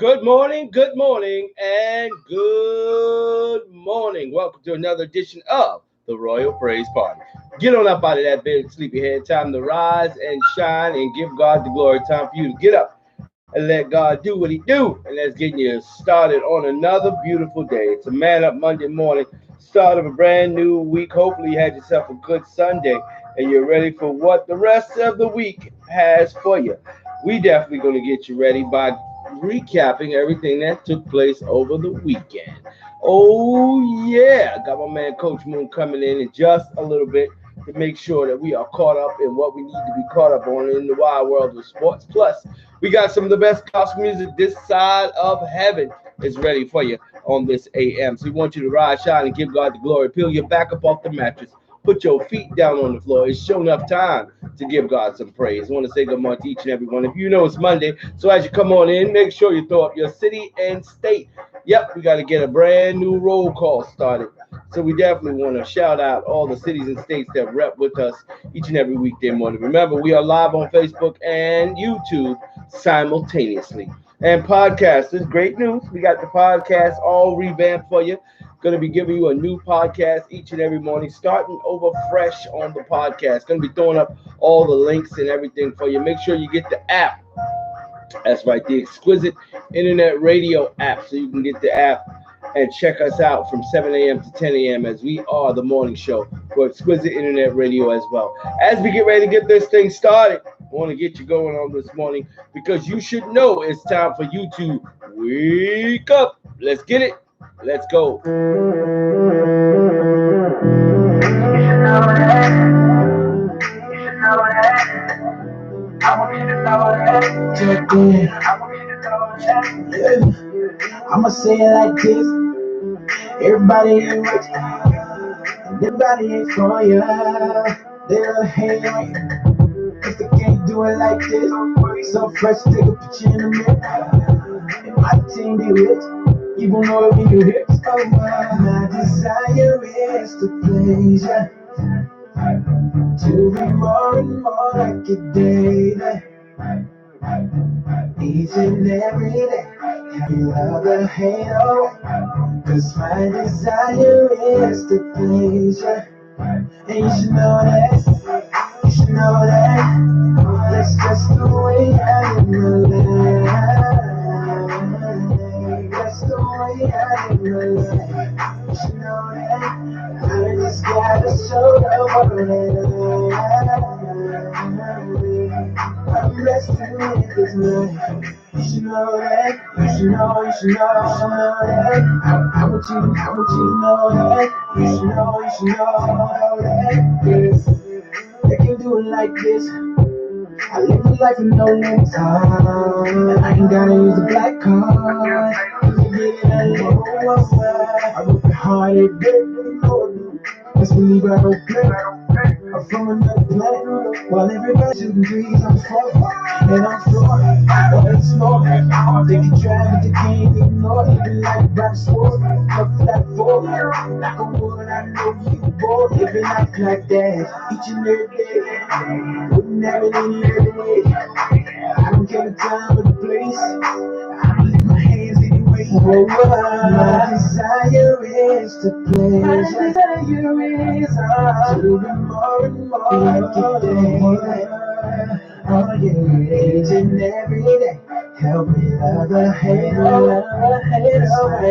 good morning, and good morning. Welcome to another edition of the Royal Praise Party. Get on up out of that bed, sleepyhead. Time to rise and shine and give God the glory. Time for you to get up and let God do what He do. And that's getting you started on another beautiful day. It's a Man Up Monday morning, start of a brand new week. Hopefully, you had yourself a good Sunday and you're ready for what the rest of the week has for you. We definitely going to get you ready by recapping everything that took place over the weekend. Oh yeah, got my man Coach Moon coming in just a little bit to make sure that we are caught up in what we need to be caught up on in the wide world of sports. Plus, we got some of the best gospel music this side of heaven is ready for you on this AM. So we want you to rise, shine, and give God the glory. Peel your back up off the mattress. Put your feet down on the floor. It's show enough time to give God some praise. I want to say good morning to each and every one of you. You know it's Monday, so as you come on in, make sure you throw up your city and state. Yep, we got to get a brand new roll call started. So we definitely want to shout out all the cities and states that rep with us each and every weekday morning. Remember, we are live on Facebook and YouTube simultaneously. And podcast is great news. We got the podcast all revamped for you. Going to be giving you a new podcast each and every morning, starting over fresh on the podcast. Going to be throwing up all the links and everything for you. Make sure you get the app. That's right, the Exquisite Internet Radio app, so you can get the app and check us out from 7 a.m. to 10 a.m. as we are the morning show for Exquisite Internet Radio as well. As we get ready to get this thing started, I want to get you going on this morning because you should know it's time for you to wake up. Let's get it. Let's go. Check in. Yeah. I'ma say it like this. Everybody ain't rich, and everybody ain't for ya. They'll hate on you if they can't do it like this. So fresh, take a picture in the mirror. And my team be rich, you gon' know it when you hit. Oh, my desire is to please ya, to be more and more like it daily. Each and every day, have you ever hate away? Cause my desire is to please you. And you should know that, you should know that. That's just the way I live my life. That's the way I live my life. You should know that. I just gotta show the world that I'm blessed to live this life. You should know that, you should know, you should know, you should know that. I want you to know that. You should know, you should know that. Yeah. They can do it like this. I live a life with no limits. I ain't gotta use a black card. You get it alone. I work hard every day. Let's believe I don't play. I'm from another planet. While everybody's shooting dreams, I'm falling. And I'm flooring. While it's snoring. They can try, but they can't ignore it. Living like Rock Sword. Up flat forward. Knock on wood, I know you bored. Living life like that. Each and every day. Wouldn't have it any other way. I don't care the time or the place. I don't lift my hands anyway. Oh, my desire is to please. My desire is to be more and more like it daily. Oh yeah, each and every day. Help me love the hate. My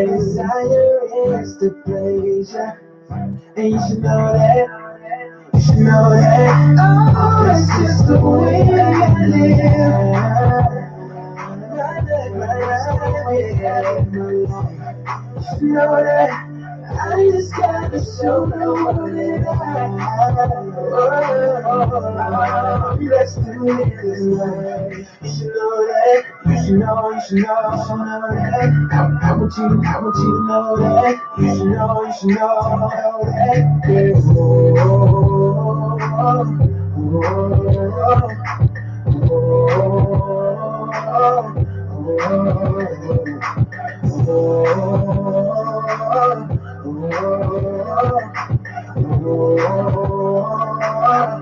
desire is to please you. And you should know that. You should know that. Oh, that's just the way I live. You should know that. I just gotta show the world that I'm blessed to live this life. You should know that. You should know, you should know, you should know that. I want you to know that. You should know, you should know that. Yeah.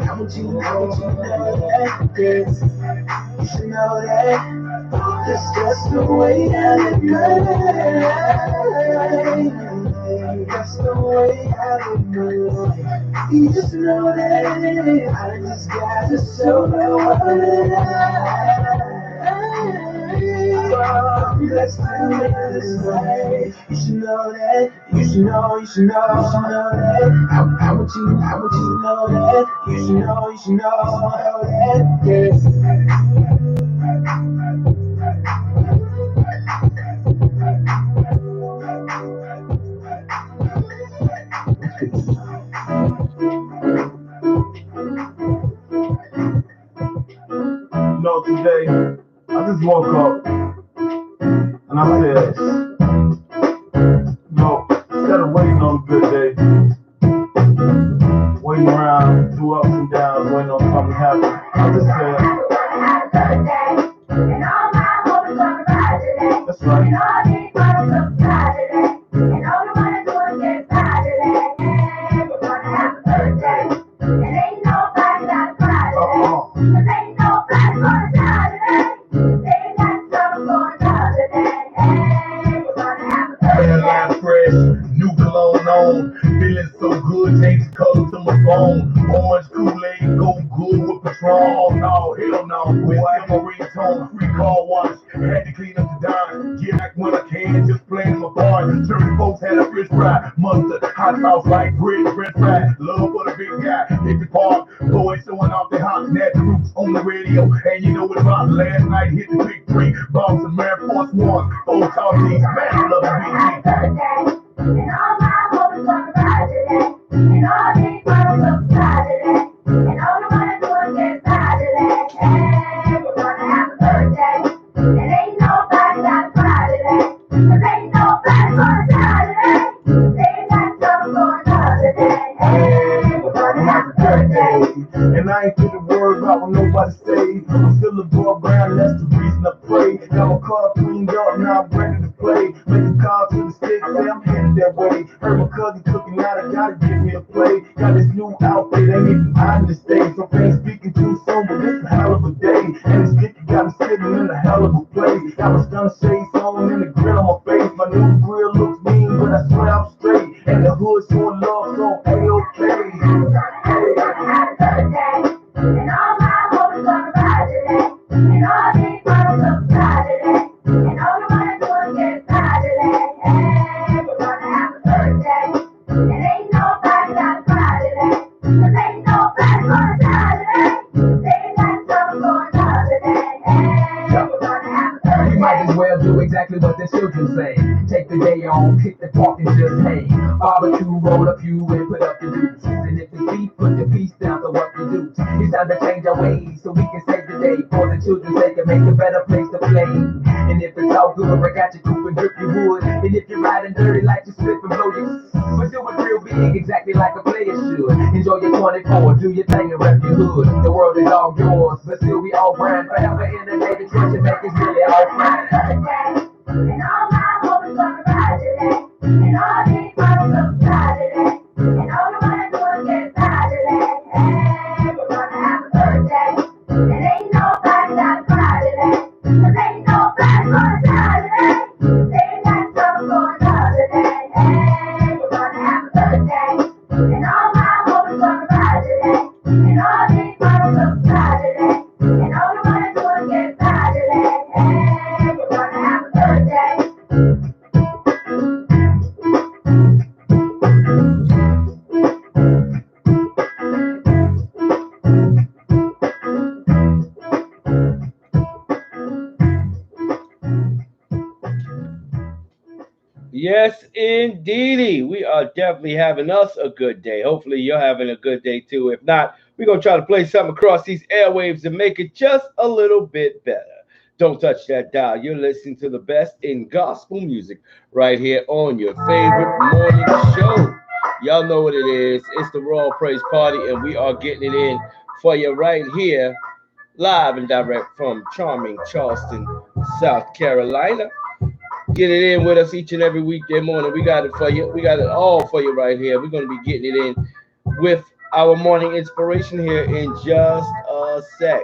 I want you to know that. You should know that. That's just the way I live my life. That's the way I live my life. You just know that I just gotta show the world that I'm blessed to live this way. You should know that. You should know. You should know. You should know that. I want you. I want you to know that. You should know. You should know that. Yeah. No, today I just woke up and I said, no, instead of waiting on a good day, waiting around, through ups and downs, waiting on something to happen, I just said, that's right. Fresh, new cologne on, feeling so good, change the color to my phone. Orange Kool-Aid, go good with Patron. Oh no, hell no, with my ringtone, free car wash, had to clean up the dime, get back when I can, just playing my part. Certain folks had a fish fry, mustard, hot sauce like bread, french fry, love for the big guy, hit the park, boys showing off their hot natural roots on the radio, and you know what about last night, hit the big three, bought some Air Force One, old tall these, man, I love the big G. And all my hopes on today, and all these bottles of today, and all I wanna do is get by today. And we're gonna have a birthday, and ain't nobody got to cry today, 'cause ain't nobody gonna die today. They got something going on today. And we're gonna have a birthday, and I ain't finna worry about what nobody say. I'm still above ground, that's the reason I pray. Got my car cleaned up, now I'm ready to play. Make a call to the stick, say I'm headed that way. Heard my cousin cooking out, I gotta give me a play. Got this new outfit, ain't even hiding the stage. So ain't speaking too soon, but it's a hell of a day. And the sticker got me sitting in a hell of a place. Got my stun shades on and the grill on my face. My new grill looks mean, but I swear I'm straight. And the hood showing love, so A-OK. And all my hopes on today, and all these bottles of today, and all I wanna do is get by today. And we're gonna have a birthday, and ain't nobody got to cry today, 'cause ain't nobody gonna die today. They got something going on today. And we're gonna have a birthday. We might as well do exactly what the children say. Take the day on, kick the park and just hang. Barbecue, roll a few and put up the dukes. And if it's beef, put the piece down to what we do. It's time to change our ways so we can save the day. For the children's sake and make a better place to play. And if it's all good, break out your coupe and grip your wood. And if you're riding dirty, like you slip and blow your, but do it real big, exactly like a player should. Enjoy your 24, do your thing and rep your hood. The world is all yours, but still we all grind forever in the day. The choice you make is really all fine. And all my hopes on today, and all these bottles of today, and all I wanna do is get by today. And we're gonna have a birthday, and ain't nobody got to cry today, 'cause ain't nobody gonna die today. They got something going on today. And we're gonna have a birthday, and all my hopes on today, and all these bottles of today, and all I wanna do is get by today. And we're gonna have a birthday. Yes, indeedy. We are definitely having us a good day. Hopefully, you're having a good day too. If not, we're going to try to play something across these airwaves to make it just a little bit better. Don't touch that dial. You're listening to the best in gospel music right here on your favorite morning show. Y'all know what it is. It's the Royal Praise Party, and we are getting it in for you right here, live and direct from charming Charleston, South Carolina. Get it in with us each and every weekday morning. We got it for you. We got it all for you right here. We're going to be getting it in with our morning inspiration here in just a sec.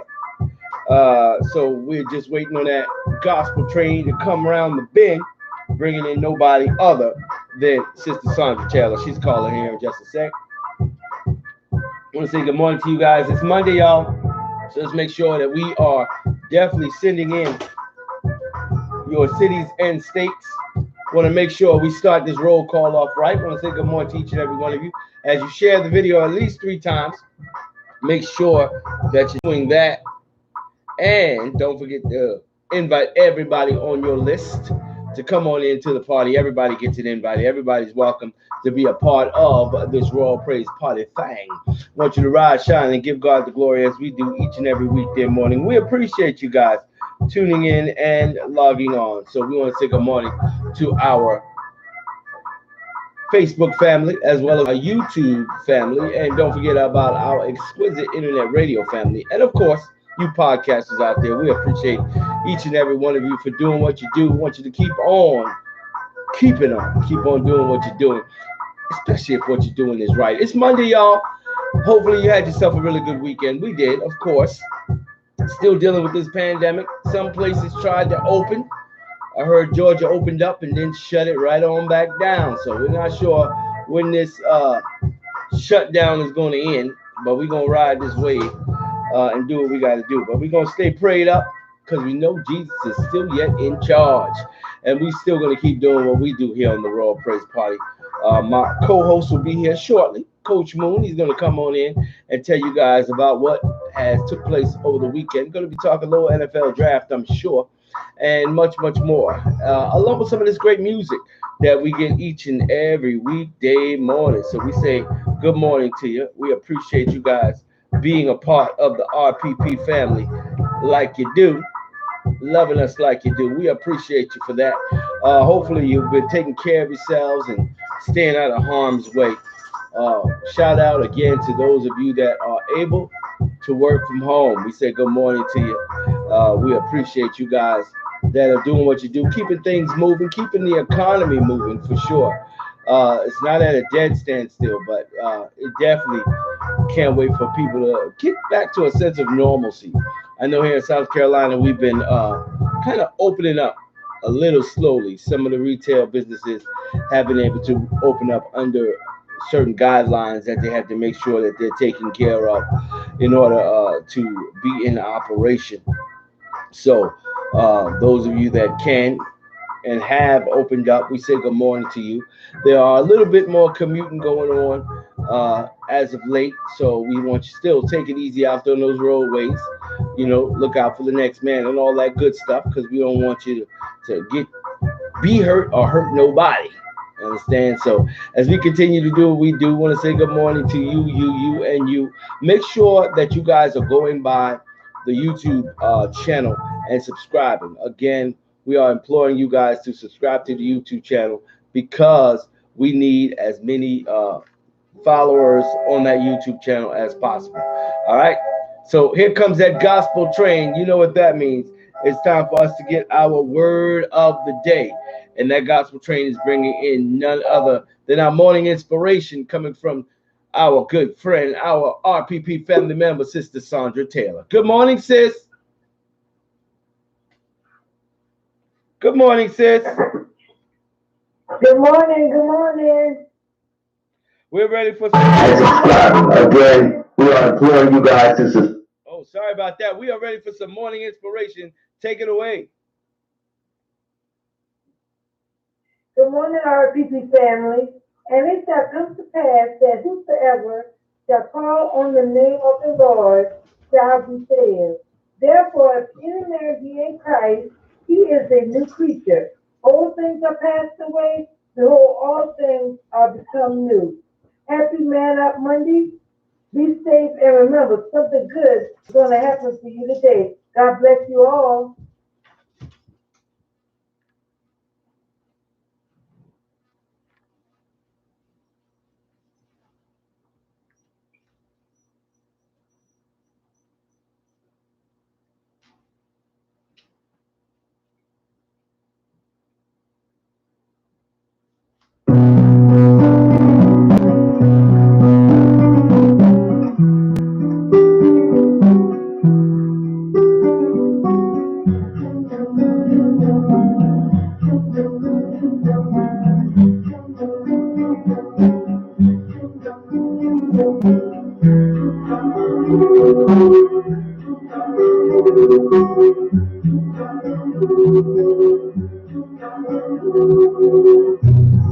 So we're just waiting on that gospel train to come around the bend, bringing in nobody other than Sister Sandra Taylor. She's calling here in just a sec. I want to say good morning to you guys. It's Monday, y'all. So let's make sure that we are definitely sending in your cities and states. Want to make sure we start this roll call off right. Want to say good morning to each and every one of you. As you share the video at least 3 times, make sure that you're doing that. And don't forget to invite everybody on your list to come on into the party. Everybody gets an invite. Everybody's welcome to be a part of this Royal Praise Party thing. I want you to rise, shine, and give God the glory as we do each and every weekday morning. We appreciate you guys tuning in and logging on. So we want to say good morning to our Facebook family as well as our YouTube family. And don't forget about our exquisite internet radio family. And of course, you podcasters out there, we appreciate each and every one of you for doing what you do. We want you to keep on keep on doing what you're doing, especially if what you're doing is right. It's Monday, y'all. Hopefully you had yourself a really good weekend. We did, of course. Still dealing with this pandemic. Some places tried to open. I heard Georgia opened up and then shut it right on back down. So we're not sure when this shutdown is going to end, but we're going to ride this wave and do what we got to do. But we're going to stay prayed up because we know Jesus is still yet in charge. And we still going to keep doing what we do here on the Royal Praise Party. My co-host will be here shortly, Coach Moon. He's going to come on in and tell you guys about what has took place over the weekend. Going to be talking a little NFL draft, I'm sure, and much, much more, along with some of this great music that we get each and every weekday morning. So we say good morning to you. We appreciate you guys being a part of the RPP family like you do, loving us like you do. We appreciate you for that. Hopefully you've been taking care of yourselves and staying out of harm's way. Shout out again to those of you that are able to work from home. We say good morning to you. We appreciate you guys that are doing what you do, keeping things moving, keeping the economy moving for sure. It's not at a dead standstill, but it definitely can't wait for people to get back to a sense of normalcy. I know here in South Carolina, we've been kind of opening up a little slowly. Some of the retail businesses have been able to open up under certain guidelines that they have to make sure that they're taken care of in order to be in operation. So those of you that can and have opened up, we say good morning to you. There are a little bit more commuting going on as of late, so we want you still take it easy out there on those roadways. You know, look out for the next man and all that good stuff, because we don't want you to be hurt or hurt nobody. Understand? So as we continue to do what we do, want to say good morning to you, and you. Make sure that you guys are going by the YouTube channel and subscribing. Again, we are imploring you guys to subscribe to the YouTube channel because we need as many followers on that YouTube channel as possible. All right. So here comes that gospel train. You know what that means. It's time for us to get our word of the day. And that gospel train is bringing in none other than our morning inspiration coming from our good friend, our RPP family member, Sister Sandra Taylor. Good morning, sis. Good morning, sis. Good morning. Good morning. We're ready for Again, we are imploring you guys to subscribe. Oh, sorry about that. We are ready for some morning inspiration. Take it away. Good morning, RPP family. And it shall come to pass that whosoever shall call on the name of the Lord shall be saved. Therefore, if any man be in Christ, he is a new creature. Old things are passed away, behold, all things are become new. Happy Man Up Monday. Be safe and remember, something good is going to happen for you today. God bless you all.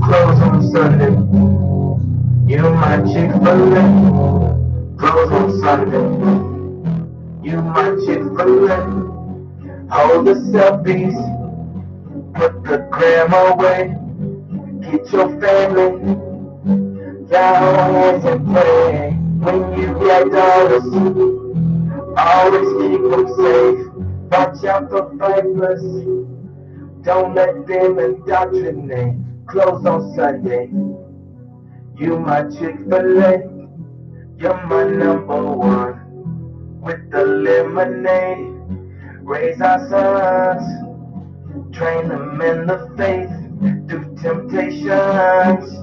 Close on Sunday, you my Chick-fil-A. Close on Sunday, you my Chick-fil-A. Hold the selfies, put the gram away. Get your family, y'all hands and pray. When you get dollars, always keep them safe. Watch out for vipers, don't let them indoctrinate. Close on Sunday, you my Chick-fil-A. You're my number one. With the lemonade, raise our sons, train them in the faith, through temptations,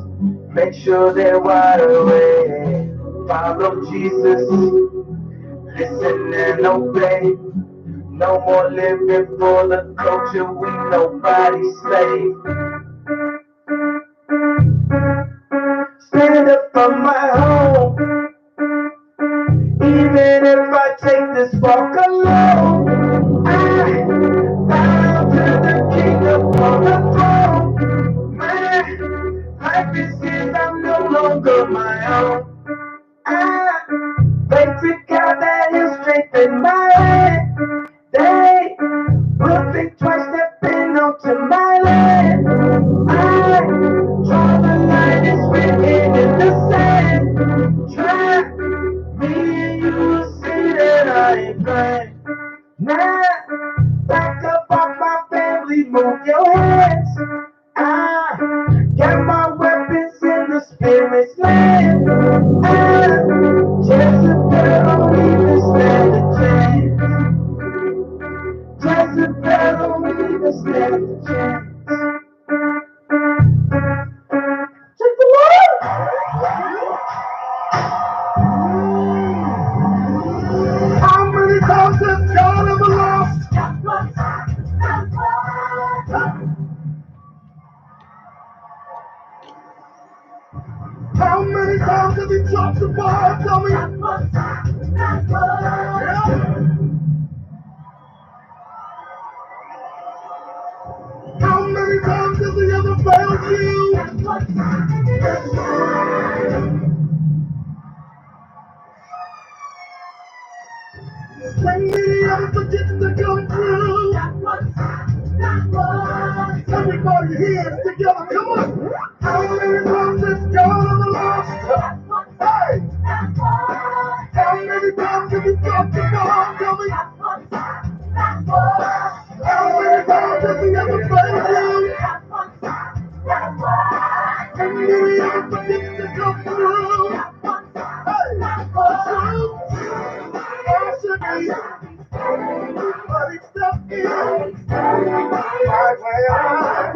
make sure they're wide awake. Follow Jesus, listen and obey. No more living for the culture, we nobody's slave. Stand up for my home, even if I take this walk alone. I bow to the King upon the throne. My life is his, I'm no longer my own. I pray to God that he'll strengthen my hand. They will think twice stepping onto my land. I draw the line, it's written in the sand. Try me and you will see that I ain't blind. Now, back up off my family, move your hands. I got my weapons in the spirit's land. Jezebel don't even stand a chance. Jezebel don't even stand a chance. Check the Lord! How many times has God ever lost? How many times have he dropped the ball? Tell me. Yeah. How many times has he ever failed you? When did he ever forget to come through? Everybody here together, come on. How many times has God ever lost? Hey! How many times have you dropped the ball? Tell me. How many times has he ever failed you? When did he ever forget to come through? Hey! The truth, I should be, but he stepped in. Right where I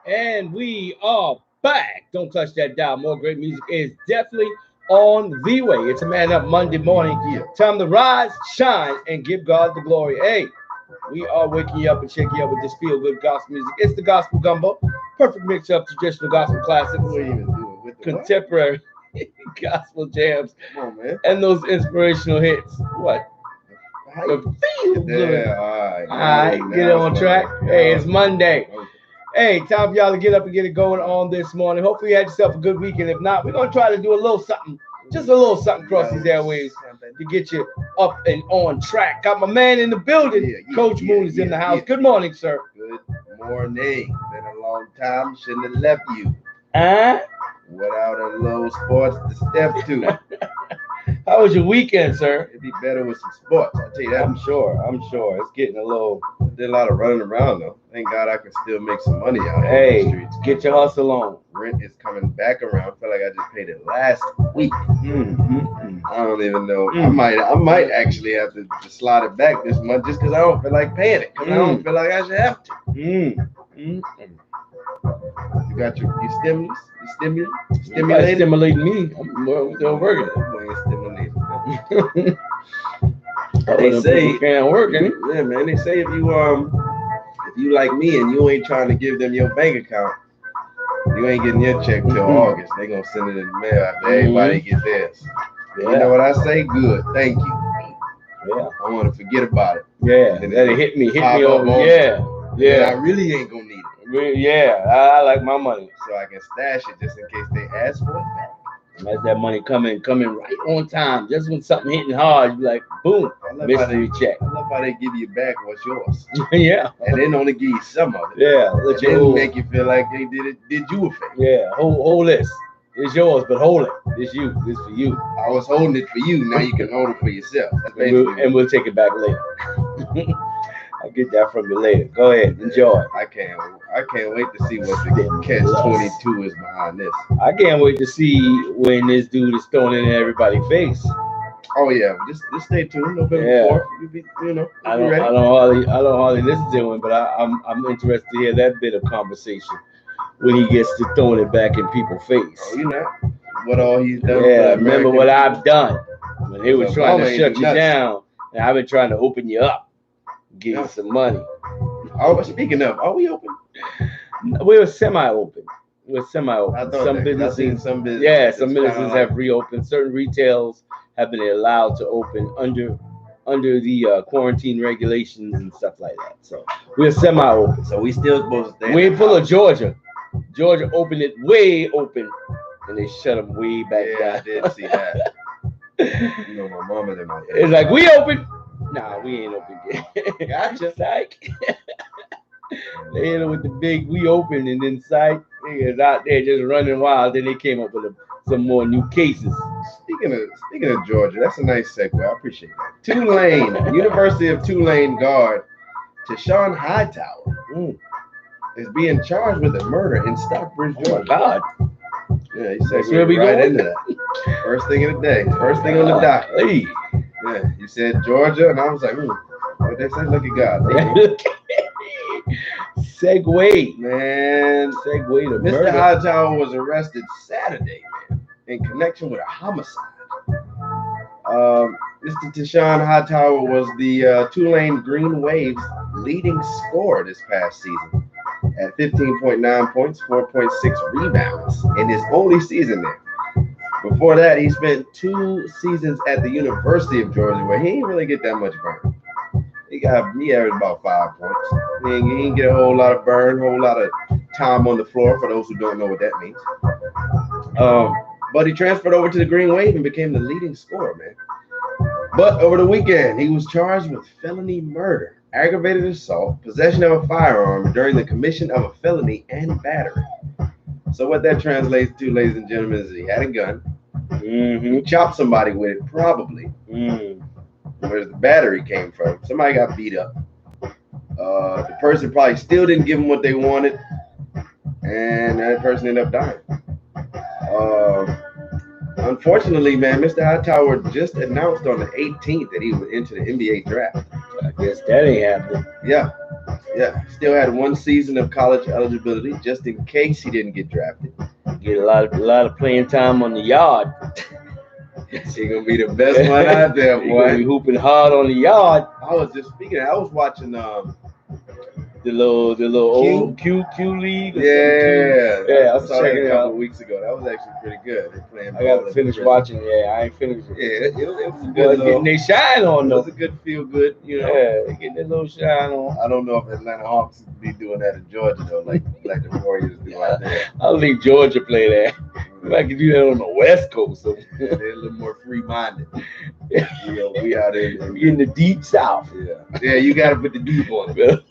And we are back. Don't touch that dial. More great music is definitely on the way. It's a man up Monday morning. Time to rise, shine, and give God the glory. Hey, we are waking you up and shaking you up with this feel good gospel music. It's the gospel gumbo. Perfect mix of traditional gospel classics, contemporary gospel jams, and those inspirational hits. What? The feel good. All right, get it on track. Hey, it's Monday. Hey, time for y'all to get up and get it going on this morning. Hopefully you had yourself a good weekend. If not, we're going to try to do a little something, just a little something across these airways to get you up and on track. Got my man in the building. Coach Moon is in the house. Good morning, sir. Good morning. Been a long time. Shouldn't have left you. Without a little sports to step to. How was your weekend, sir? It'd be better with some sports. I'll tell you that. I'm sure. It's getting a little. Did a lot of running around though. Thank God I can still make some money out here in the Hey, streets. get your hustle on. Rent is coming back around. I feel like I just paid it last week. Mm-hmm. I don't even know. I might actually have to slide it back this month just because I don't feel like paying it. Because I don't feel like I should have to. Mm-hmm. You got your stimulus? You Stimulated? stimulated? Stimulating me. I'm still working. Stimulated. They say can't work, ain't it? Yeah, man. They say if you like me and you ain't trying to give them your bank account, you ain't getting your check till August. They gonna send it in the mail after everybody get theirs. Yeah. You know what I say? Good. Thank you. Yeah. I want to forget about it. Yeah. And That it hit me pop up over. on Yeah. Yeah. I Yeah. really ain't gonna need it, Yeah. I like my money. so I can stash it just in case they ask for it back. And that's that money coming right on time. Just when something hitting hard, you like, boom, I love how missing they, your check. I love how they give you back what's yours, Yeah. and then only give you some of it. Yeah. And Let then you make you feel like they did you a favor. Yeah. Hold this. It's yours, but hold it. It's you. It's for you. I was holding it for you. Now you can hold it for yourself. That's basically And we'll take it back later. I'll get that from you later. Go ahead. Enjoy. I can't wait to see what the catch 22 is behind this. I can't wait to see when this dude is thrown in everybody's face. Oh yeah, just stay tuned. November Yeah. 4th. You'll be I don't ready. hardly listen to him, but I'm interested to hear that bit of conversation when he gets to throwing it back in people's face. Oh, you know what all he's done. Yeah, for remember American what people? I've done when they were Well, trying Obama to ain't shut do you nothing. down, and I've been trying to open you up, give you some money. Oh, speaking of, are we open? We're semi-open. I Some thought that, 'cause I businesses, seen some businesses. yeah, some it's kinda businesses like- have reopened. Certain retails have been allowed to open under the quarantine regulations and stuff like that. So we're semi-open. So we still supposed to stay. We in ain't the full of house. Georgia. Georgia opened it way open, and they shut them way back Yeah, I down. did see that. You know, my mama and my dad. It's like we open. Nah, we ain't open yet. Gotcha. Psych. They hit it with the big we open, and then psych niggas out there just running wild. Then they came up with some more new cases. Speaking of Georgia, that's a nice segue. I appreciate that. Tulane, University of Tulane guard Tashawn Hightower is being charged with a murder in Stockbridge, Oh my Georgia. God. Yeah, he That's said where we right going? into that. First thing of the day. First thing on the docket. Hey. Yeah, you said Georgia, and I was like, what they say? Look at God. There you Segue. go. Man, Segue to Mr. murder. Hightower was arrested Saturday, man, in connection with a homicide. Mr. Tashawn Hightower was the Tulane Green Waves leading scorer this past season at 15.9 points, 4.6 rebounds in his only season there. Before that, he spent 2 seasons at the University of Georgia, where he didn't really get that much burn. He averaged about 5 points. He didn't get a whole lot of burn, a whole lot of time on the floor, for those who don't know what that means. But he transferred over to the Green Wave and became the leading scorer, man. But over the weekend, he was charged with felony murder, aggravated assault, possession of a firearm during the commission of a felony, and battery. So what that translates to, ladies and gentlemen, is he had a gun. He chopped somebody with it, probably. Where the battery came from. Somebody got beat up. The person probably still didn't give him what they wanted, and that person ended up dying. Unfortunately, man, Mr. Hightower just announced on the 18th that he would enter the NBA draft. I guess that ain't happening. Yeah. Still had 1 season of college eligibility just in case he didn't get drafted. Get a lot of playing time on the yard. He's gonna be the best one out there, He gonna be boy. hooping hard on the yard. I was watching The little old Q league. or yeah, Yeah, I I was saw that checking a it couple out. weeks ago. That was actually pretty good. They're playing I gotta ball finish in watching. Yeah, I ain't finished it. Yeah, it was a Boy, good getting little, they shine on it though. was a good feel good, you know. Yeah, they getting their little shine on. I don't know if Atlanta Hawks be doing that in Georgia though, like the Warriors do out there. I don't think Georgia play that. I can do that on the West Coast. So. They're a little more free-minded. You know, we out in We in the deep South. yeah, you got to put the deep on it.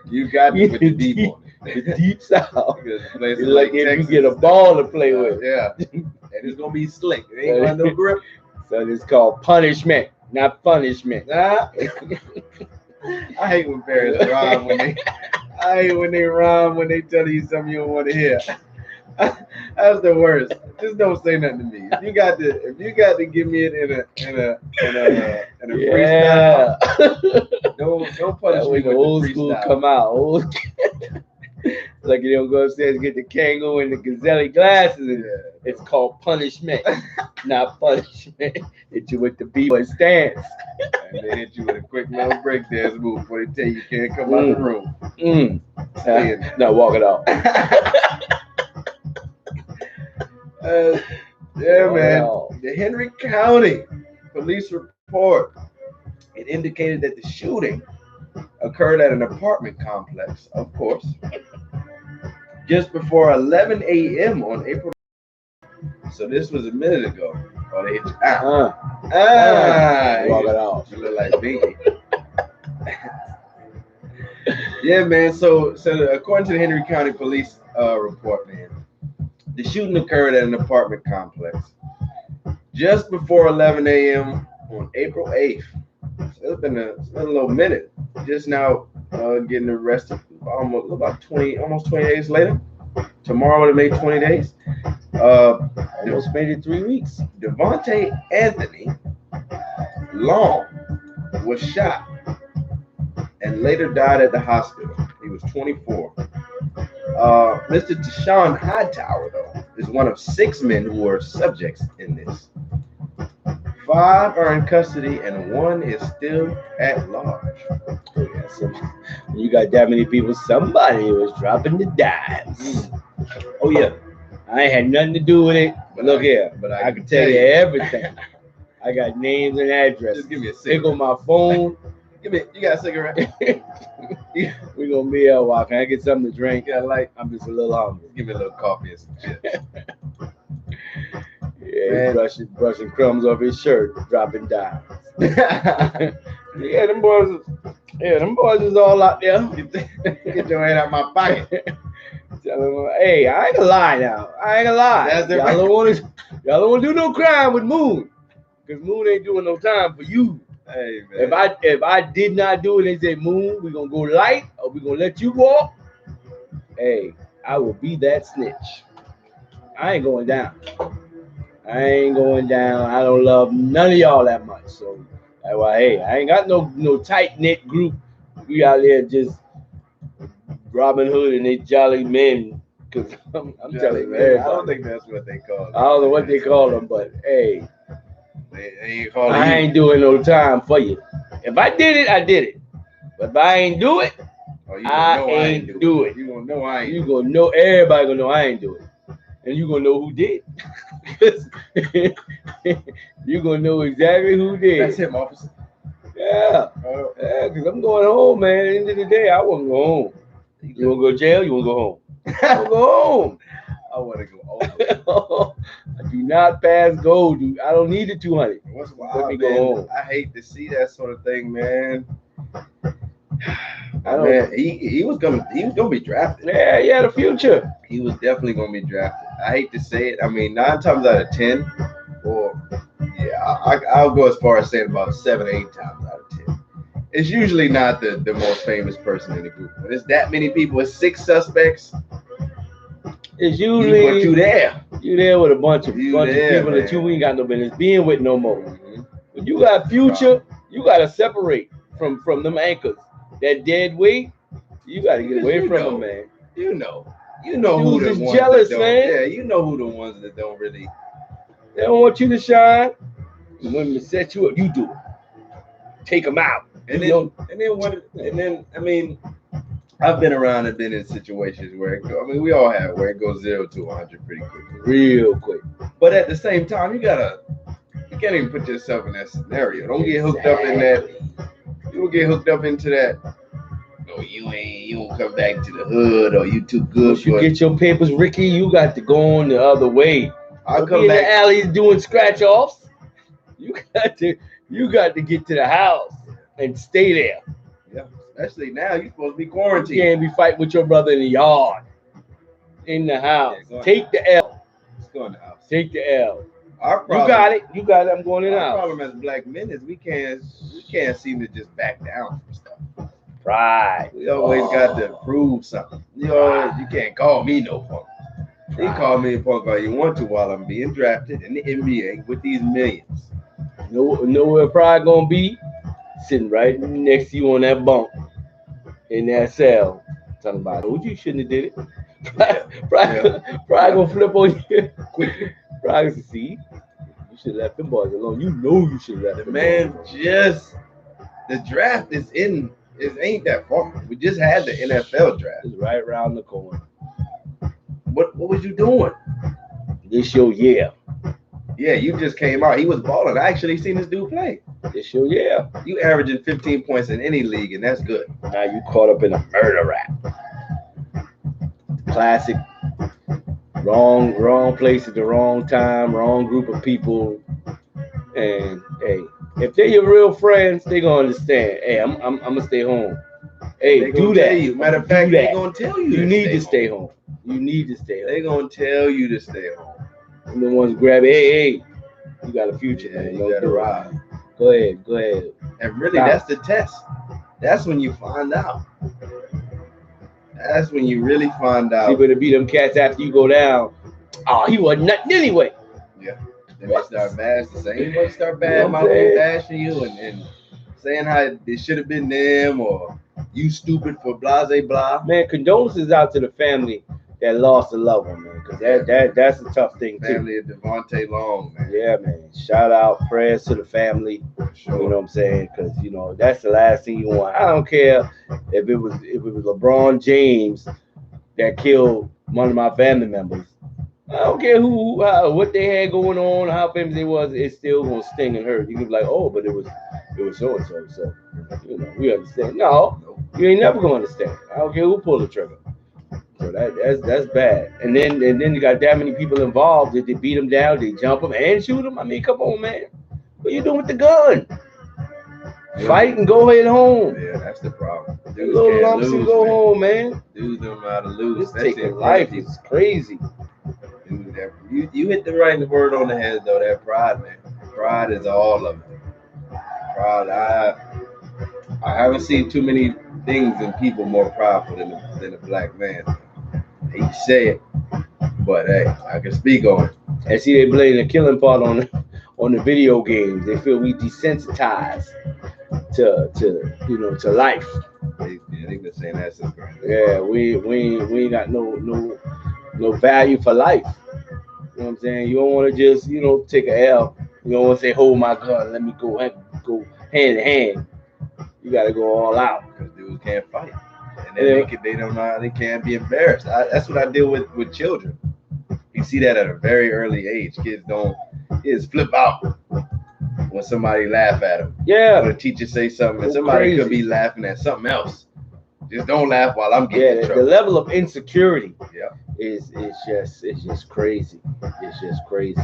You got to put the deep on it. The deep South. Because places It's like if you Texas get a and ball to stuff, play with. Yeah, and and it's gonna be slick. It ain't gonna have no grip. So it's called punishment, not punishment. Nah. I hate when parents rhyme when they. I hate when they rhyme when they tell you something you don't want to hear. That's the worst. Just don't say nothing to me. If you got to give me it in a freestyle, don't punish me with the old school freestyle. come out. Old like you don't go upstairs and get the Kangol and the Gazelle glasses. And it's called punishment, not punishment. Hit you with the B-boy stance. And they hit you with a quick little breakdance move before they tell you can't come out the room. Stay in there. Now walk it off. Yeah, man. The Henry County police report, it indicated that the shooting occurred at an apartment complex, of course, just before 11 a.m. on April. So this was a minute ago. Oh, they hit you. Walk it off. You look like Binky. Yeah, man. So according to the Henry County Police report, man, the shooting occurred at an apartment complex just before 11 a.m. on April 8th. So it's been a little minute. Just now getting arrested almost 20 days later. Tomorrow would have made 20 days. Almost made it 3 weeks. Devontae Anthony Long was shot and later died at the hospital. He was 24. Mr. Deshaun Hightower, though, is one of 6 men who were subjects in this. 5 are in custody and 1 is still at large. Yeah, so when you got that many people, somebody was dropping the dimes. Oh yeah, I ain't had nothing to do with it. But look here, I can tell you everything. I got names and addresses. Just give me a Pick cigarette. on my phone. You got a cigarette? We gonna be here a while. Can I get something to drink? You got a light? I'm just a little hungry. Give me a little coffee and some chips. Yeah, he's brushing crumbs off his shirt, dropping dimes. Yeah, them boys is all out there. Get your hand out my pocket. Tell them, hey, I ain't gonna lie now. I ain't gonna lie. That's the Y'all don't want to do no crime with Moon, because Moon ain't doing no time for you. Hey, man. If I did not do it, they say, Moon, we gonna go light or we gonna let you walk. Hey, I will be that snitch. I ain't going down. I don't love none of y'all that much. So that's why, hey, I ain't got no tight knit group. We out there just Robin Hood and they jolly men. Cause I'm telling you, I don't think that's what they call them. I don't know what they call them, but hey, They ain't calling I ain't doing no time for you. If I did it, I did it. But if I ain't do it, I ain't do it. You gonna know I ain't. You gonna know, everybody gonna know I ain't do it. And you gonna know who did. You gonna know exactly who did. That's him, officer. Yeah, because I'm going home, man. At the end of the day, I want to go home. You want to go to jail? You want to go home? I want to go home. I want to go over. I do not pass go, dude. I don't need the 200. What's Let wild, me go man, home. I hate to see that sort of thing, man. I don't. Man, he was gonna be drafted. Yeah, the future. He was definitely gonna be drafted. I hate to say it. I mean, 9 times out of 10, or yeah, I'll go as far as saying about 7 or 8 times out of 10. It's usually not the most famous person in the group. When it's that many people, it's 6 suspects. It's usually But you there. You there with a bunch of You people there, that you man. ain't got no business being with no more. Mm-hmm. When you got future, you gotta separate from them anchors. That dead weight, you gotta get away from them, man. You know who Dudes the is ones jealous, that don't, man. Yeah, you know who the ones that don't really. They don't want you to shine. And when they set you up, you do it. Take them out. And then I mean, I've been around and been in situations where we all have where it goes 0 to 100 pretty quickly, Real quick. But at the same time, you can't even put yourself in that scenario. Don't get hooked up in that. You don't get hooked up into that. No, you don't come back to the hood, or you too good. Once you get your papers, Ricky, you got to go on the other way. I'll Don't come be in back. the alleys doing scratch offs. You got to get to the house and stay there. Yeah, especially now you're supposed to be You quarantined. can't be fighting with your brother in the yard, in the house. Yeah, go on. Take the L. Let's go in the house. Take the L. Our You problem, got it. You got it. I'm going in Our out. problem as black men is we can't seem to just back down from stuff. Pride. We always got to prove something. You can't call me no punk. You call me a punk all you want to while I'm being drafted in the NBA with these millions. Know where pride gonna be? Sitting right next to you on that bunk in that cell. Talking about, oh, you shouldn't have did it. Pride gonna flip on you quickly. Pride gonna see, you should have left them boys alone. You know you should have left The them man boys alone. just the draft is in. It ain't that far. We just had the NFL draft. It's right around the corner. What was you doing? This your year. Yeah, you just came out. He was balling. I actually seen this dude play. This your year. You averaging 15 points in any league, and that's good. Now you caught up in a murder rap. Classic. Wrong place at the wrong time, wrong group of people. And hey, if they're your real friends, they gonna understand. Hey, I'm gonna stay home. Hey, They do gonna tell that. you. Matter of fact, they gonna tell you. You need to stay home. You need to stay They home. gonna tell you to stay home. And the ones grab it. Hey, you got a future, Yeah, man. you Don't gotta do it. ride. Go ahead. And really, Stop. that's the test. That's when you find out. That's when you really find You out. better beat them cats after you go down. Oh, he wasn't nothing anyway. Yeah. Then they start bash the same way, start You know bad what I'm saying? bashing you and saying how it should have been them or you stupid for blase blah. Man, condolences out to the family that lost a loved one, man. Because that's a tough thing too. Family of Devontae Long, man. Yeah, man. Shout out, prayers to the family. For You know sure. what I'm saying? Because that's the last thing you want. I don't care if it was LeBron James that killed one of my family members. I don't care what they had going on, how famous they was. It's still gonna sting and hurt. You can be like, oh, but it was so and so. So we understand. No, you ain't never gonna understand. I don't care who pulled the trigger. So that's bad. And then you got that many people involved. Did they beat them down? Did they jump them and shoot them? I mean, come on, man. What you doing with the gun? Fight and go ahead home. Yeah, that's the problem. Dudes little lumps and go home, man. Dudes don't know how to lose. This Especially taking in life front of is crazy. Dude, you hit the right word on the head though. That pride, man. Pride is all of it. Pride. I haven't seen too many things and people more prideful than a black man. I hate to say it, but hey, I can speak on it. And see, they blame the killing part on the video games. They feel we desensitized to life. They've been saying that since birth. Yeah, we ain't got no value for life. You know what I'm saying? You don't want to just take a L. You don't want to say hold my gun, let me go hand in hand. You got to go all out. Because dudes can't fight, and then they don't know how they can't be embarrassed. That's what I deal with children. You see that at a very early age. Kids flip out when somebody laugh at them. Yeah. When a teacher say something, and somebody could be laughing at something else. Just don't laugh while I'm getting in trouble. The level of insecurity Yeah. is just crazy. It's just crazy.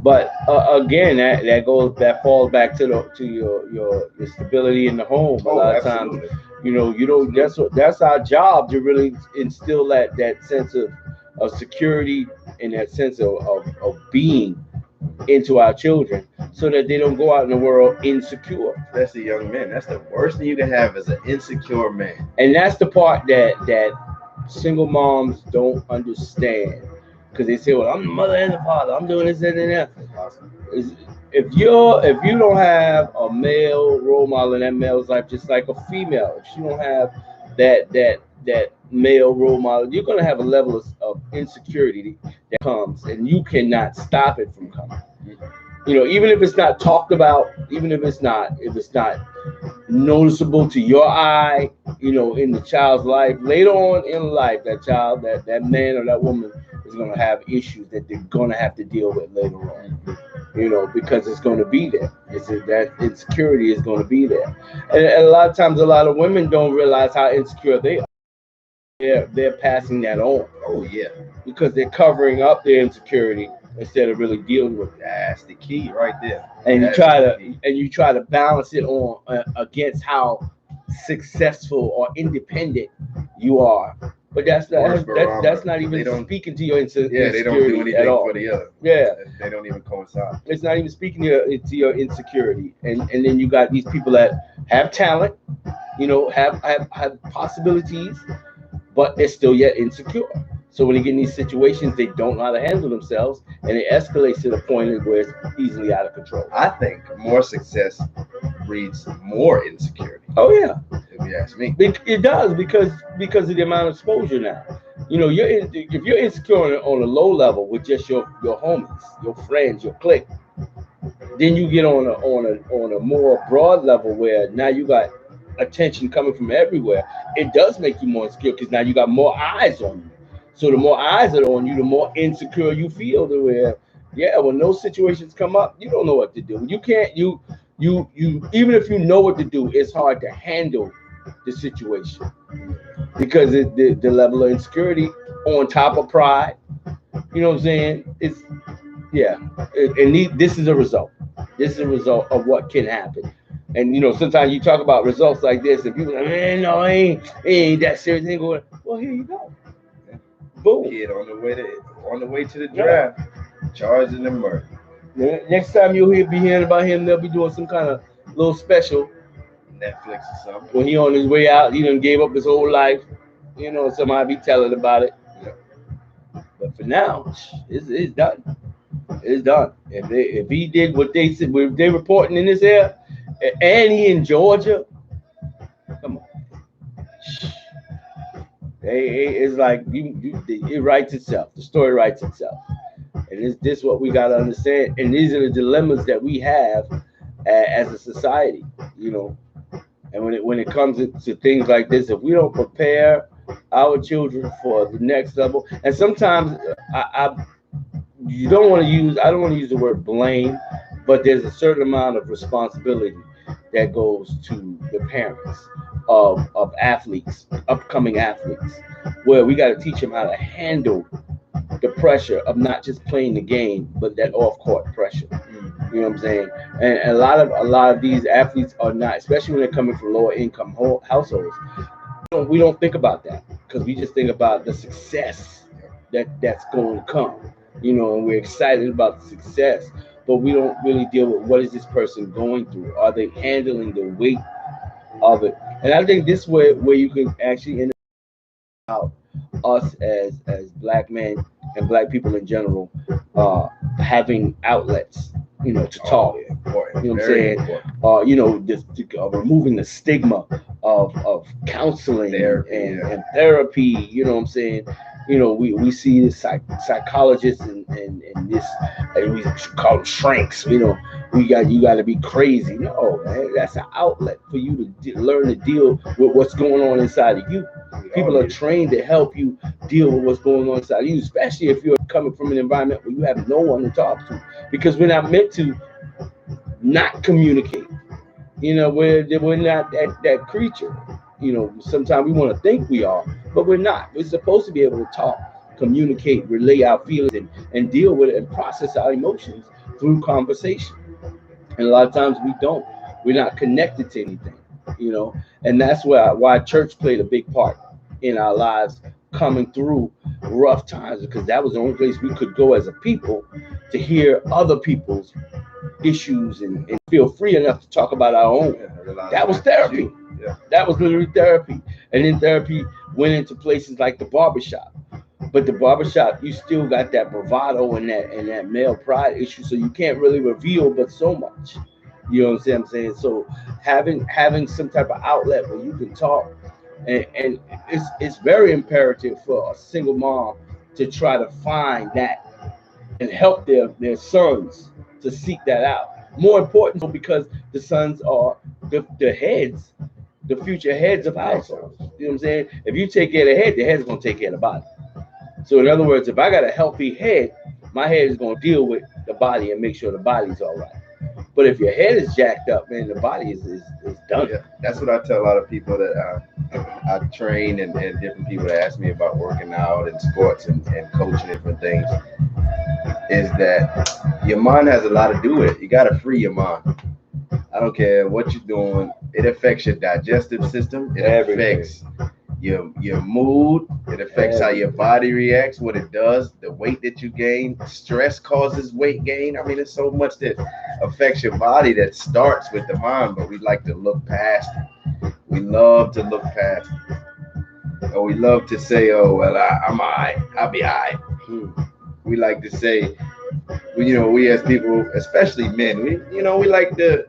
But again, that falls back to your stability in the home. A lot of times, you don't. That's our job to really instill that sense of security and that sense of being into our children, so that they don't go out in the world insecure. Especially young men. That's the worst thing you can have is an insecure man. And that's the part that single moms don't understand. Because they say, well, I'm the mother and the father. I'm doing this and that. If you don't have a male role model in that male's life, just like a female, if you don't have that male role model, you're gonna have a level of insecurity that comes, and you cannot stop it from coming. Even if it's not talked about, even if it's not noticeable to your eye, in the child's life, later on in life, that man or that woman is going to have issues that they're going to have to deal with later on, because it's going to be there. That insecurity is going to be there. And a lot of times, a lot of women don't realize how insecure they are. They're passing that on. Oh, yeah. Because they're covering up their insecurity instead of really dealing with it. That's the key right there. And you try to balance it on against how successful or independent you are But that's Worse not barometer. not They even don't- speaking to your Yeah, they don't do insecurity at anything all. for the other. Yeah, They don't even coincide. it's not even speaking to your insecurity. And then you got these people that have talent, you know, have possibilities, but they're still yet insecure. So when they get in these situations, they don't know how to handle themselves, and it escalates to the point where it's easily out of control. I think more success breeds more insecurity. Oh yeah, If you ask me. it does because of the amount of exposure now. You know, if you're insecure on a low level with just your homies, your friends, your clique, then you get on a more broad level where now you got attention coming from everywhere. It does make you more insecure because now you got more eyes on you. So the more eyes are on you, the more insecure you feel. To where, yeah, when those situations come up, you don't know what to do. You can't you even if you know what to do, it's hard to handle the situation because the level of insecurity on top of pride. You know what I'm saying? It's yeah, this is a result. This is a result of what can happen. And you know, sometimes you talk about results like this, and people are like, man, no, it ain't that serious. Ain't going. Well, here you go. Boom. Kid on the way to the draft, charged in the murder. Next time you'll be hearing about him, they'll be doing some kind of little special Netflix or something. when he on his way out. He done gave up his whole life. You know, somebody be telling about it. Yep. But for now, it's done. It's done. If he did what they said, if they reporting in this area, and he in Georgia, come on. It's like it writes itself. The story writes itself, and it's this what we got to understand. And these are the dilemmas that we have as a society, you know. And when it comes to things like this, if we don't prepare our children for the next level, and sometimes you don't want to use I don't want to use the word blame, but there's a certain amount of responsibility that goes to the parents of athletes, upcoming athletes, where we got to teach them how to handle the pressure of not just playing the game, but that off court pressure. You know what I'm saying? And a lot of these athletes are not, especially when they're coming from lower income households. We don't think about that because we just think about the success that's going to come. You know, and we're excited about the success, but we don't really deal with what is this person going through. Are they handling the weight of it? And I think this way where you can actually end out us as black men and black people in general having outlets, you know, to talk. Yeah, important. You know what I'm Very saying? important. You know, just removing the stigma of counseling Therapy, and therapy. You know what I'm saying? You know, we see the psychologists and this, and we call them shrinks. You know, you got to be crazy. No, man, that's an outlet for you to learn to deal with what's going on inside of you. People are trained to help you deal with what's going on inside of you, especially if you're coming from an environment where you have no one to talk to, because we're not meant to not communicate. You know, we're not that creature. You know, sometimes we want to think we are, but we're not. We're supposed to be able to talk, communicate, relay our feelings, and deal with it and process our emotions through conversation. And a lot of times we don't. We're not connected to anything, you know. And that's why church played a big part in our lives coming through rough times, because that was the only place we could go as a people to hear other people's issues and feel free enough to talk about our own. That was therapy. Yeah. That was literally therapy. And then therapy went into places like the barbershop. But the barbershop, you still got that bravado and that male pride issue, so you can't really reveal but so much. You know what I'm saying? So having some type of outlet where you can talk, and it's very imperative for a single mom to try to find that and help their sons to seek that out. More important because the sons are the heads, the future heads of households. You know what I'm saying? If you take care of the head, the head's gonna take care of the body. So in other words, if I got a healthy head, my head is gonna deal with the body and make sure the body's all right. But if your head is jacked up, man, the body is done. Yeah, that's what I tell a lot of people that I train and different people that ask me about working out and sports and coaching different things, is that your mind has a lot to do with it. You got to free your mind. I don't care what you're doing. It affects your digestive system. It affects your mood. It affects how your body reacts, what it does, the weight that you gain. Stress causes weight gain. I mean, there's so much that affects your body that starts with the mind, but we like to look past it. We love to look past it. Or we love to say, oh, well, I'm all right. I'll be all right. We like to say, we as people, especially men, we like to,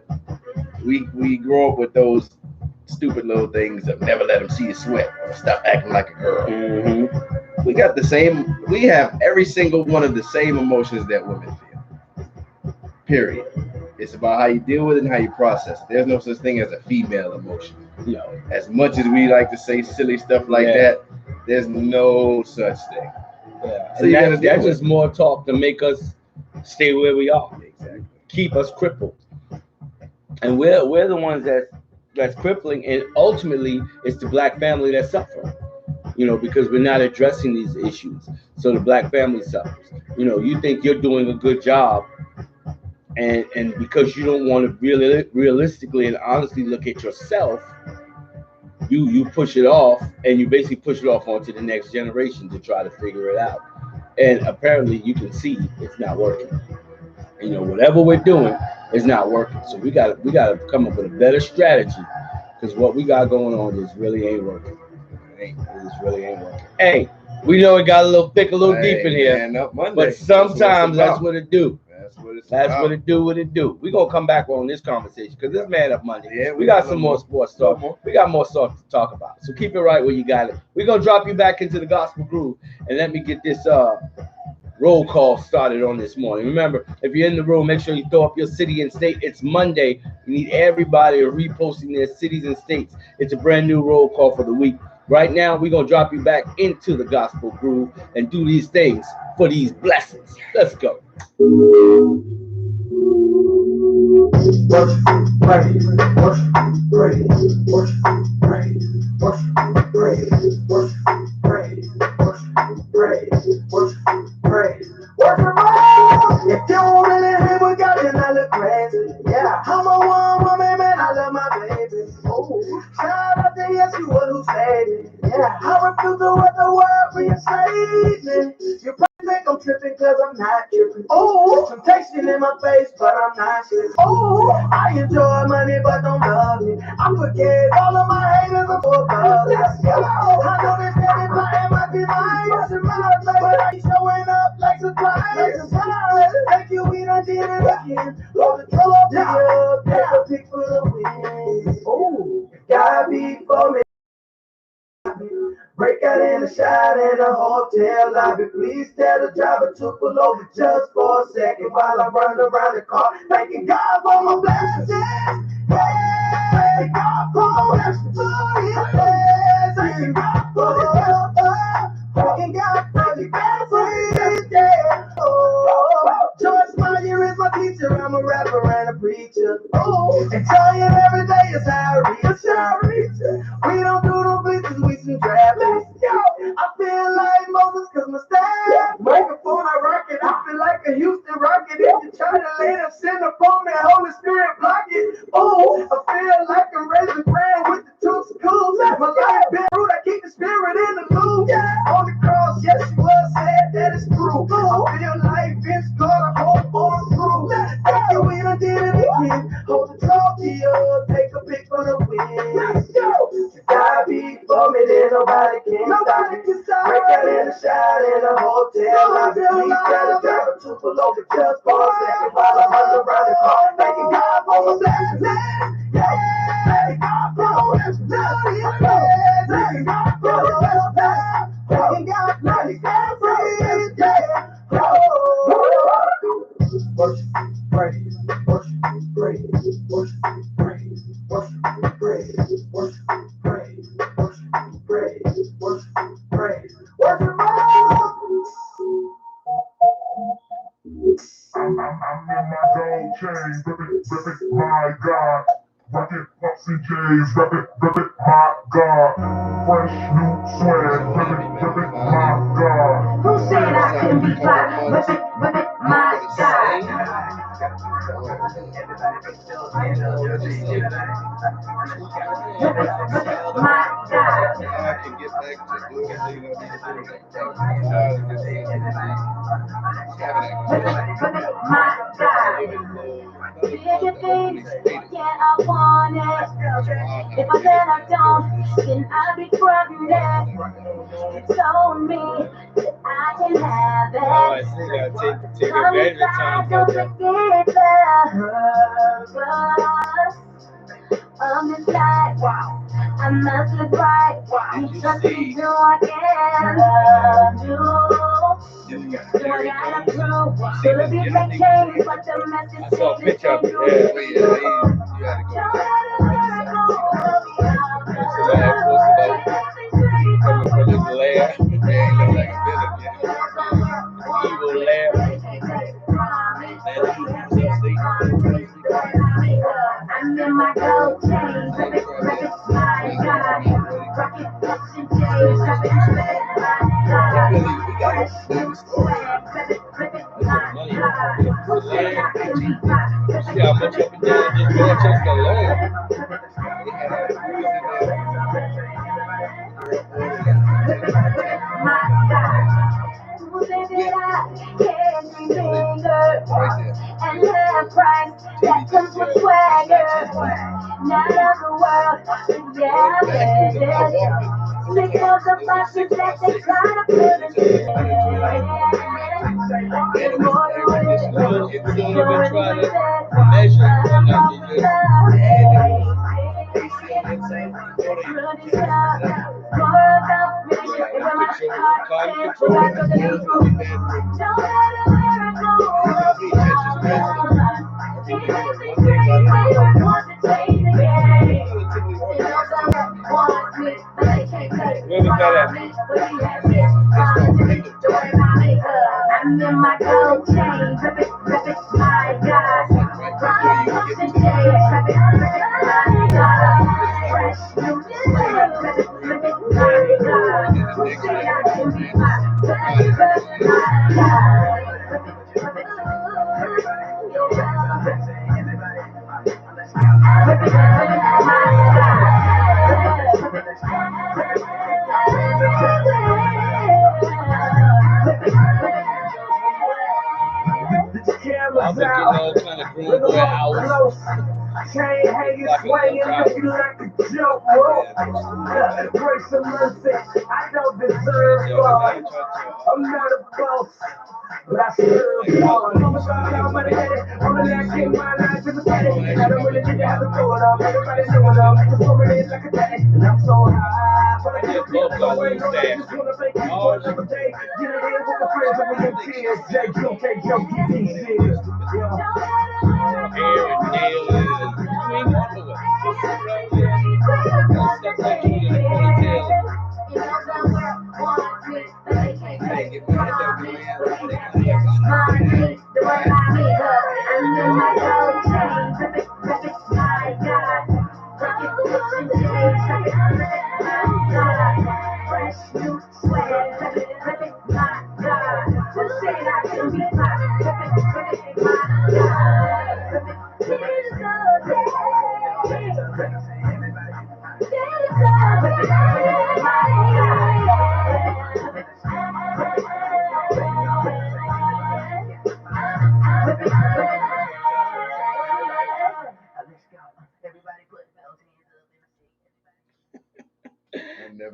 we grow up with those stupid little things of never let them see you sweat or stop acting like a girl. We got the same, we have every single one of the same emotions that women feel. Period. It's about how you deal with it and how you process it. There's no such thing as a female emotion. As much as we like to say silly stuff like that, there's no such thing. So that's just more talk to make us stay where we are. Exactly. Keep us crippled. And we're the ones that's crippling, and ultimately it's the black family that's suffering. Because we're not addressing these issues. So the black family suffers. You think you're doing a good job, and because you don't want to really realistically and honestly look at yourself, you push it off, and you basically push it off onto the next generation to try to figure it out. And apparently you can see it's not working. Whatever we're doing is not working. So we got to come up with a better strategy, because what we got going on just really ain't working. It just really ain't working. Hey, we know it got a little thick, a little deep in here, but sometimes that's what it do. That's what it do. We're going to come back on this conversation, because this Man Up Monday, we got some more sports talk. We got more stuff to talk about. So keep it right where you got it. We're going to drop you back into the gospel groove, and let me get this roll call started on this morning. Remember, if you're in the room, make sure you throw up your city and state. It's Monday. We need everybody reposting their cities and states. It's a brand new roll call for the week. Right now, we're going to drop you back into the gospel groove and do these things for these blessings. Let's go. Worship, praise, worship, praise, worship, praise, worship, praise, worship, praise, worship, praise, worship, praise, worship, praise. If you don't really live with God, then I look crazy. Yeah, I'm a one woman, man, I love my baby. Oh, shout out to Yeshua who saved me. Yeah, I refuse to let the world reinstate me. You probably think I'm tripping, cause I'm not tripping. Oh, temptation in my face, but I'm not tripping. Oh, I enjoy money, but don't love it. I forget all of my haters, I'm so above it. I know they said they plotting my demise, but I ain't showing up like surprise. Thank you, we done did it again. Hold the trophy up, take a pick for the win. Oh, God be for me. Break out in a shot in a hotel lobby. Please tell the driver to pull over just for a second while I run around the car, thanking God for my blessings. Hey, God for his blessings. Thanking God for his blessings. Thanking God for his blessings. Yeah. Oh, Joyce Meyer is my teacher. I'm a rapper and a preacher. Oh, and trying every day is how I reach. We don't do no bitches, we some trap. I feel like Moses, cause my staff. Microphone, I rock it. I feel like a Houston Rocket. If you try to lay them sin upon me, Holy Spirit block it. Oh, I feel like I'm raising prayer with the two schools. My life been rude, I keep the spirit in the loop. On the cross, Yeshua said that it's true. I feel like Vince Carter, hope on through. Thank you, we done did it again. Hold the trophy up, take a pick for the win. Let's go. God be for me, then nobody can stop me. Break out in a shot in a hotel lobby. Please tell the driver to pull over just for a second while I run around the car, thanking God for my blessings. Yeah, thanking God for his blessings. Thanking God for his blessings. Thanking God for his blessings. Yeah. Worship, praise, worship, praise, worship, praise, worship, praise, worship, praise, worship, praise, worship, praise, worship, I'm in my gold chain, rip it, my God. Rocket pops and J's, rip it, my God. Fresh new swag, rip it, my God. Who said I couldn't be fly? Rip it, my God. My God. Yeah, I want it. If I said I don't, then I'd be pregnant. You told me that I can have it. Oh, I see. Gotta take advantage of times like that. I'm inside, I must look right. You trust me, so I can love you. Do I gotta prove? Will it be make change? But the message I saw a says picture of it. you Yeah, you had to go. Somebody had posted up coming from his lair. Yeah, he looked like a villain. Evil lair. I'm in my gold chain, perfect, my God. Rocket boots and chains, perfect, my God. Fresh new swag, perfect, my God. See how much up and down just Dorchester alone. My God. Who said that I can't be bigger and have price that comes with swagger? Not of the world, yeah, baby. Sick of the boxes that they try to put in there's more to it. If you don't even try to measure, I'm not where was that at? I'm in my gold chain, perfect, my God. Rocket boots and chains, perfect, my God. Fresh new swag, perfect, my God. Who say I can be my perfect, my God. I've been getting all kind of green boy hours. Chain hanging, swaying, looking like a joke. Grace and mercy, I don't deserve God. I'm not a boss, but I serve God. I'm a God Almighty, only that came my life to look at it. I don't really need to have a thought of. Everybody know what I'm performing it like a daddy, and I'm so high. But I just feel so way, no, I just wanna thank you for another day. Get it in with my friends over your tears. J.Q.K. Joe, keep these shit. Hair and nails, and you ain't going nowhere. Just sit around there, stuff like you in a ponytail. Fresh new swag, my God. Who said I can be my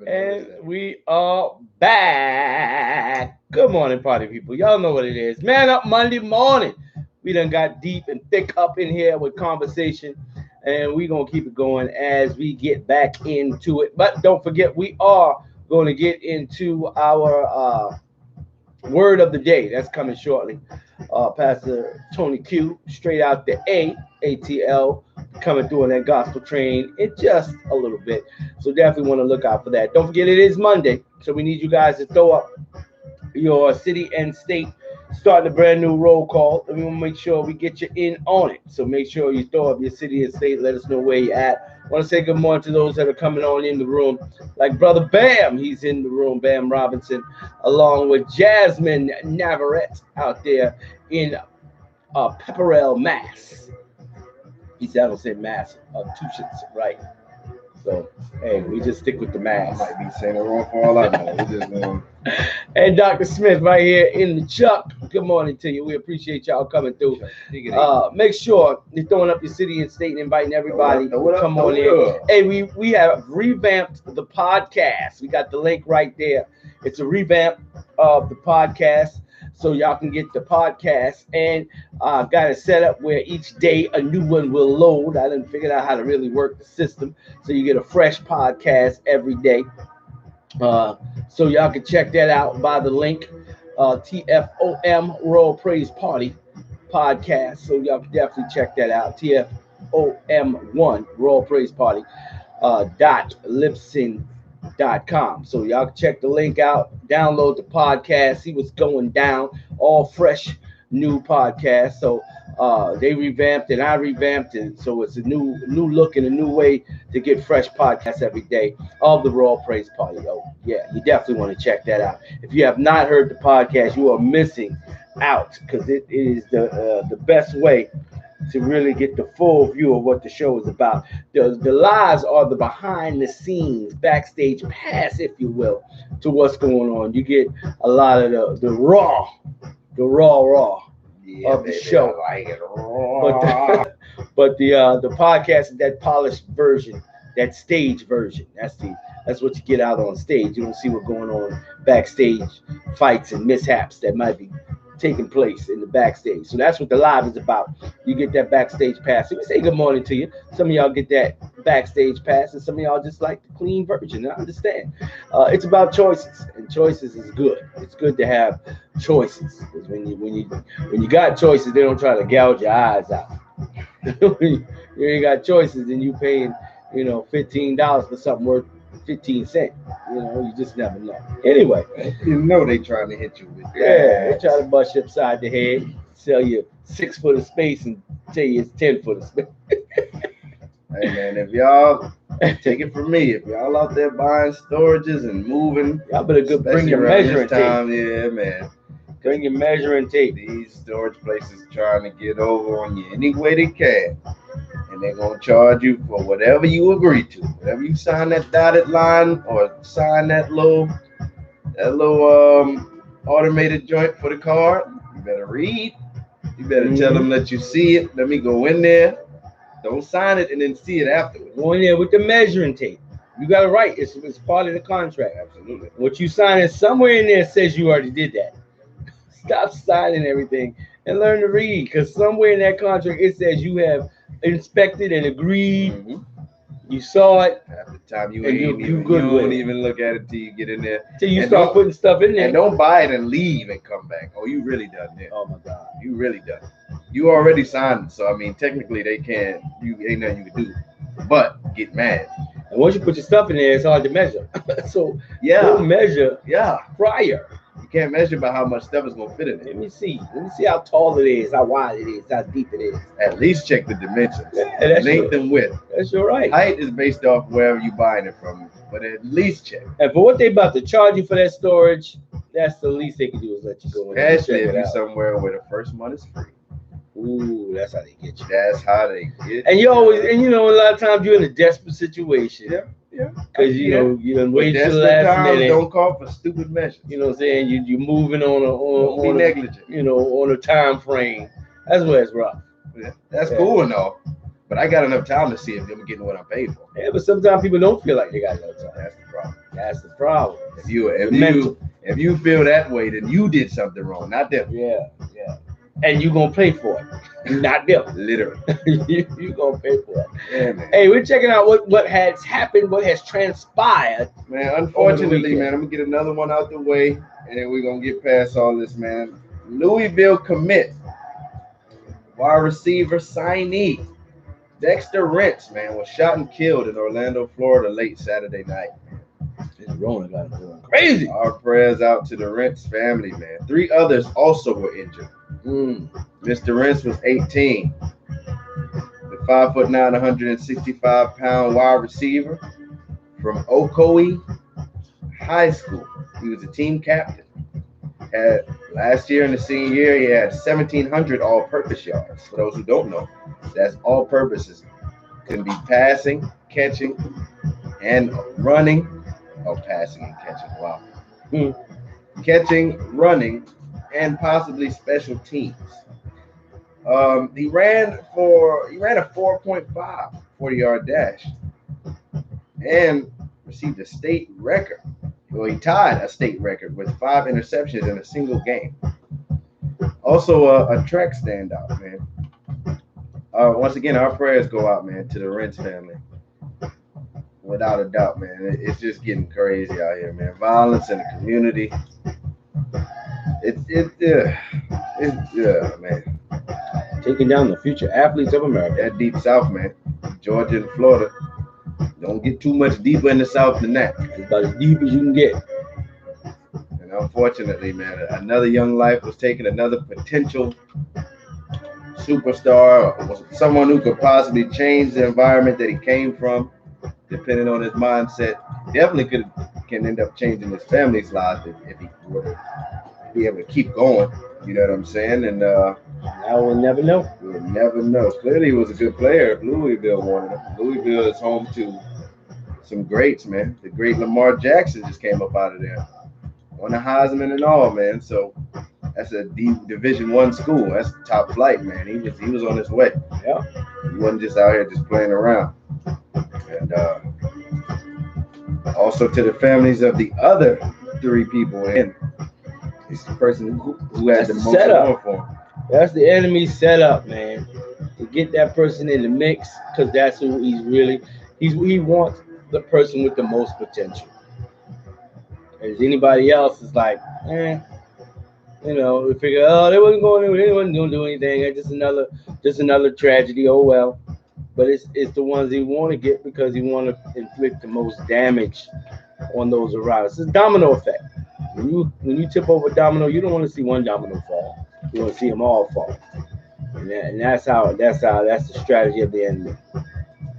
And we are back. Good morning, party people. Y'all know what it is. Man up Monday morning. We done got deep and thick up in here with conversation, and we gonna keep it going as we get back into it. But don't forget, we are going to get into our word of the day. That's coming shortly. Pastor Tony Q, straight out the ATL, coming through on that gospel train in just a little bit. So definitely want to look out for that. Don't forget, it is Monday, so we need you guys to throw up your city and state, starting a brand new roll call, and we want to make sure we get you in on it. So make sure you throw up your city and state. Let us know where you're at. I want to say good morning to those that are coming on in the room, like Brother Bam. He's in the room, Bam Robinson, along with Jasmine Navarette out there in Pepperell, Mass. He said I don't say Mass, Massachusetts, right? So, hey, we just stick with the I mask. might be saying it wrong for all I know. We just want And Dr. Smith right here in the Chuck. Good morning to you. We appreciate y'all coming through. Make sure you're throwing up your city and state and inviting everybody to come on in. Hey, we have revamped the podcast. We got the link right there. It's a revamp of the podcast. So y'all can get the podcast and got it set up where each day a new one will load. I didn't figure out how to really work the system. So you get a fresh podcast every day. So y'all can check that out by the link, TFOM Royal Praise Party podcast. So y'all can definitely check that out. TFOM1 Royal Praise Party .libsyn.com. So y'all can check the link out, download the podcast, see what's going down. All fresh new podcast. So they revamped and I revamped it. So it's a new look and a new way to get fresh podcasts every day of the Royal Praise Party. Oh, yeah, you definitely want to check that out. If you have not heard the podcast, you are missing out because it is the best way to really get the full view of what the show is about. The lives are the behind the scenes, backstage pass, if you will, to what's going on. You get a lot of the raw yeah, of the show. I like it raw. But the podcast is that polished version, that stage version. That's what you get out on stage. You don't see what's going on backstage, fights and mishaps that might be taking place in the backstage. So that's what the live is about. You get that backstage pass. So we say good morning to you. Some of y'all get that backstage pass, and some of y'all just like the clean version. I understand. It's about choices, and choices is good. It's good to have choices because when you got choices, they don't try to gouge your eyes out. You ain't got choices, and you paying $15 for something worth 15 cents. You just never know. Anyway, You know they trying to hit you with that. yeah, they try to bust you upside the head, sell you 6 foot of space, and tell you it's 10 foot of space. Hey man, if y'all take it from me, if y'all out there buying storages and moving, Y'all better bring especially your around measuring this tape. time, yeah, man. Bring your measuring tape. These storage places trying to get over on you any way they can. And they're gonna charge you for whatever you agree to. Whatever you sign that dotted line or sign that little automated joint for the card, you better read. You better tell them that you see it. Let me go in there. Don't sign it and then see it afterwards. Go in there with the measuring tape. You got it right. It's part of the contract. Absolutely. What you sign is somewhere in there says you already did that. Stop signing everything and learn to read, because somewhere in that contract it says you have inspected and agreed. Mm-hmm. You saw it. Half the time you And ain't you even, good you with don't it. even look at it till you get in there. Till you And start don't- putting stuff in there. And don't buy it and leave and come back. Oh, you really done it. Oh my God. You really done it. You already signed it. So I mean technically they can't ain't nothing you can do. But get mad. And once you put your stuff in there, it's hard to measure. So Yeah. we'll measure Yeah. prior. You can't measure by how much stuff is gonna fit in Let it. me see how tall it is, how wide it is, how deep it is. At least check the dimensions. Yeah, that's Length your, and width. that's your right. Height is based off wherever you buying it from, but at least check. And for what they about to charge you for that storage, that's the least they can do is let you go in there and Especially check if it you're out. somewhere where the first month is free. Ooh, that's how they get you. That's how they get And you always, and a lot of times you're in a desperate situation. Yeah, yeah. Because you done But wait till that's the the last time, minute. don't call for stupid measures. You know what I'm saying? You moving on Don't be a negligent. on a time frame. That's where it's rough. Yeah, that's Yeah. cool and all. But I got enough time to see if I'm getting what I paid for. Yeah, but sometimes people don't feel like they got no time. That's the problem. That's the problem. If you feel that way, then you did something wrong, not them. Yeah. And you gonna pay for it, not them. Literally. you gonna pay for it. Yeah, man. Hey, we're checking out what has happened, what has transpired. Man, unfortunately, weekend. man, I'm gonna get another one out the way, and then we're gonna get past all this, man. Louisville commit, wide receiver signee Dexter Rentz, man, was shot and killed in Orlando, Florida, late Saturday night. This Rona got it going crazy. Our prayers out to the Rentz family, man. 3 others also were injured. Mr. Rentz was 18. The 5'9", 165-pound wide receiver from Ocoee High School. He was a team captain. Last year in the senior year, he had 1,700 all-purpose yards. For those who don't know, that's all purposes. Can be passing, catching, and running. Oh, passing and catching. Wow. Catching, running, and possibly special teams. He ran a 4.5 40-yard dash and received a state record. Well, he tied a state record with 5 interceptions in a single game. Also, a track standout, man. Once again, our prayers go out, man, to the Rents family. Without a doubt, man. It's just getting crazy out here, man. Violence in the community. Yeah, man. Taking down the future athletes of America. That deep South, man. Georgia and Florida. Don't get too much deeper in the South than that. It's about as deep as you can get. And unfortunately, man, another young life was taken. Another potential superstar, or someone who could possibly change the environment that he came from, depending on his mindset. Definitely can end up changing his family's lives if he were to be able to keep going. You know what I'm saying? And now we'll never know. We'll never know. Clearly, he was a good player if Louisville wanted him. Louisville is home to some greats, man. The great Lamar Jackson just came up out of there. Won a Heisman and all, man. So that's a Division I school. That's top flight, man. He was on his way. Yeah. He wasn't just out here just playing around. And also to the families of the other 3 people, and he's the person who had the most setup for him. That's the enemy setup, man. To get that person in the mix, because that's who he wants the person with the most potential. As anybody else is like, we figure, they wasn't going to do anything. It's just another tragedy. Oh well. But it's the ones he want to get because he want to inflict the most damage on those around. It's a domino effect. When you tip over a domino, you don't want to see one domino fall. You want to see them all fall. And that's the strategy of the enemy.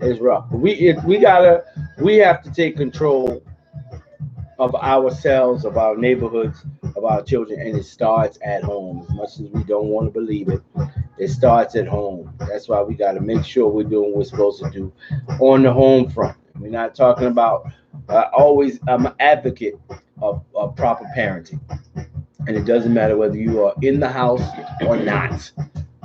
It's rough. But we have to take control of ourselves, of our neighborhoods, of our children, and it starts at home. As much as we don't want to believe it, it starts at home. That's why we got to make sure we're doing what we're supposed to do on the home front. We're not talking about I'm an advocate of proper parenting. And it doesn't matter whether you are in the house or not.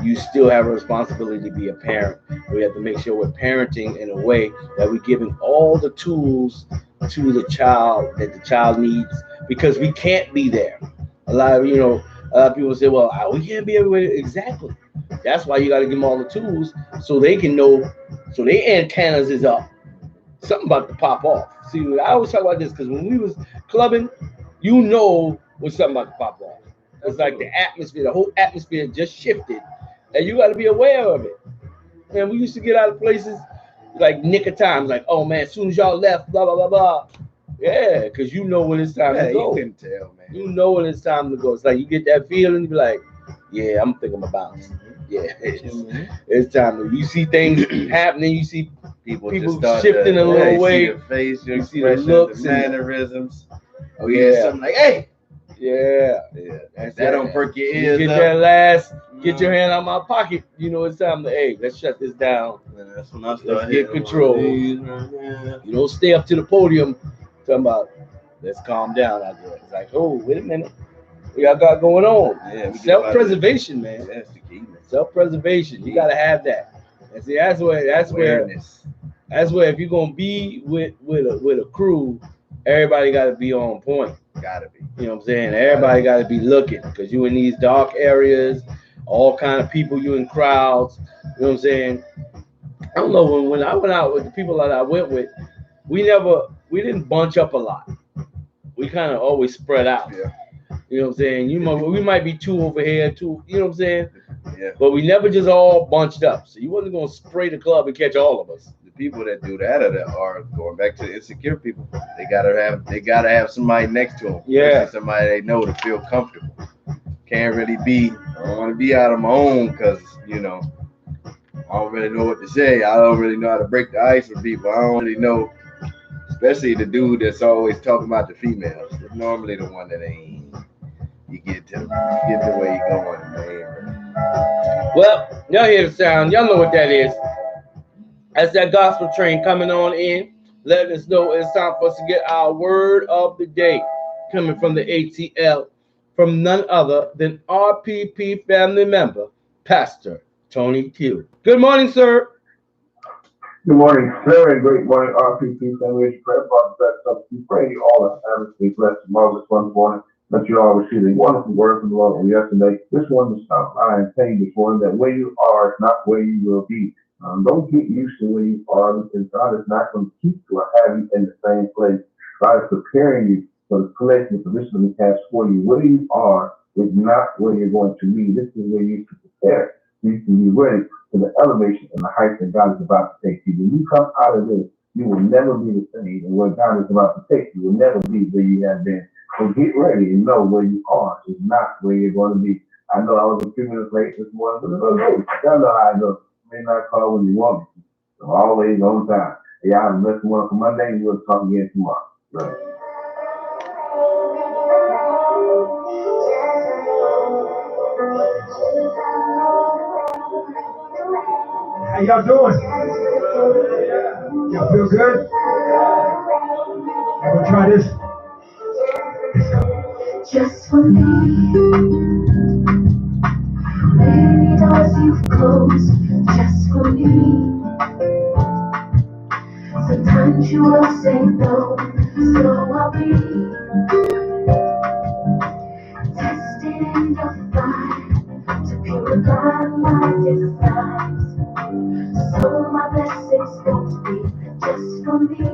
You still have a responsibility to be a parent. We have to make sure we're parenting in a way that we're giving all the tools to the child that the child needs, because we can't be there. A lot of people say, well, we can't be everywhere. Exactly. That's why you got to give them all the tools so they can know, so their antennas is up. Something about to pop off. See, I always talk about this because when we was clubbing, when something about to pop off. It's like the whole atmosphere just shifted, and you got to be aware of it. And we used to get out of places like nick of time, like, oh man, as soon as y'all left, blah blah blah blah. Yeah, because you know when it's time to go. You can tell, man. You know when it's time to go. It's like you get that feeling, you be like, yeah, I'm thinking about bounce. Yeah, it's time to. You see things happening. You see people shifting a little way. You see the face, you see the looks, the mannerisms. Oh yeah, something like, hey. Yeah. That don't perk your ears. You get that get your hand out my pocket. You know it's time to, hey, let's shut this down. Man, that's when I start. Let's get control. You don't stay up to the podium talking about, let's calm down out there. It's like, oh, wait a minute. What y'all got going on? Yeah, self-preservation, man. That's the key, man. Self-preservation. You gotta have that. And see, that's where if you're gonna be with a crew, everybody gotta be on point. Gotta be. You know what I'm saying? Everybody gotta be looking, because you in these dark areas, all kind of people, you in crowds. You know what I'm saying? I don't know, when I went out with the people that I went with, we didn't bunch up a lot. We kind of always spread out. Yeah. You know what I'm saying? We might be 2 over here, 2, you know what I'm saying? Yeah. But we never just all bunched up. So you wasn't gonna spray the club and catch all of us. The people that do that are going back to insecure people. They gotta have somebody next to them. Yeah. Somebody they know to feel comfortable. Can't really be. I don't want to be out on my own because I don't really know what to say. I don't really know how to break the ice with people. I don't really know, especially the dude that's always talking about the females. It's normally the one that ain't. You get the way you're going, man. Well, y'all hear the sound. Y'all know what that is. That's that gospel train coming on in, letting us know it's time for us to get our word of the day, coming from the ATL, from none other than RPP family member, Pastor Tony Q. Good morning, sir. Good morning, sir, and great morning, RPP family. Prayer Father, best up. We pray you all have families be blessed, marvelous, wonderful morning. That you all receive a wonderful word from the Lord on yesterday. This one to stop by and tell you this morning that where you are is not where you will be. Don't get used to where you are because God is not going to keep you or have you in the same place. God is preparing you for the place and position He has for you. Where you are is not where you're going to be. This is where you can prepare. You can be ready to the elevation and the heights that God is about to take you. When you come out of this, you will never be the same. And where God is about to take you will never be where you have been. So get ready and know where you are is not where you're going to be. I know I was a few minutes late this morning, but it's okay. Y'all know how I go. You may not call when you want me. So always on time. Hey, y'all have a blessed morning for Monday, and we'll talk again tomorrow. Right. How y'all doing? Y'all feel good? I'm gonna try this. Let's go. Just for me, many doors you've closed. Just for me, sometimes you will say no, so I'll be tested in the fire to purify my desires. So my blessings won't be just for me.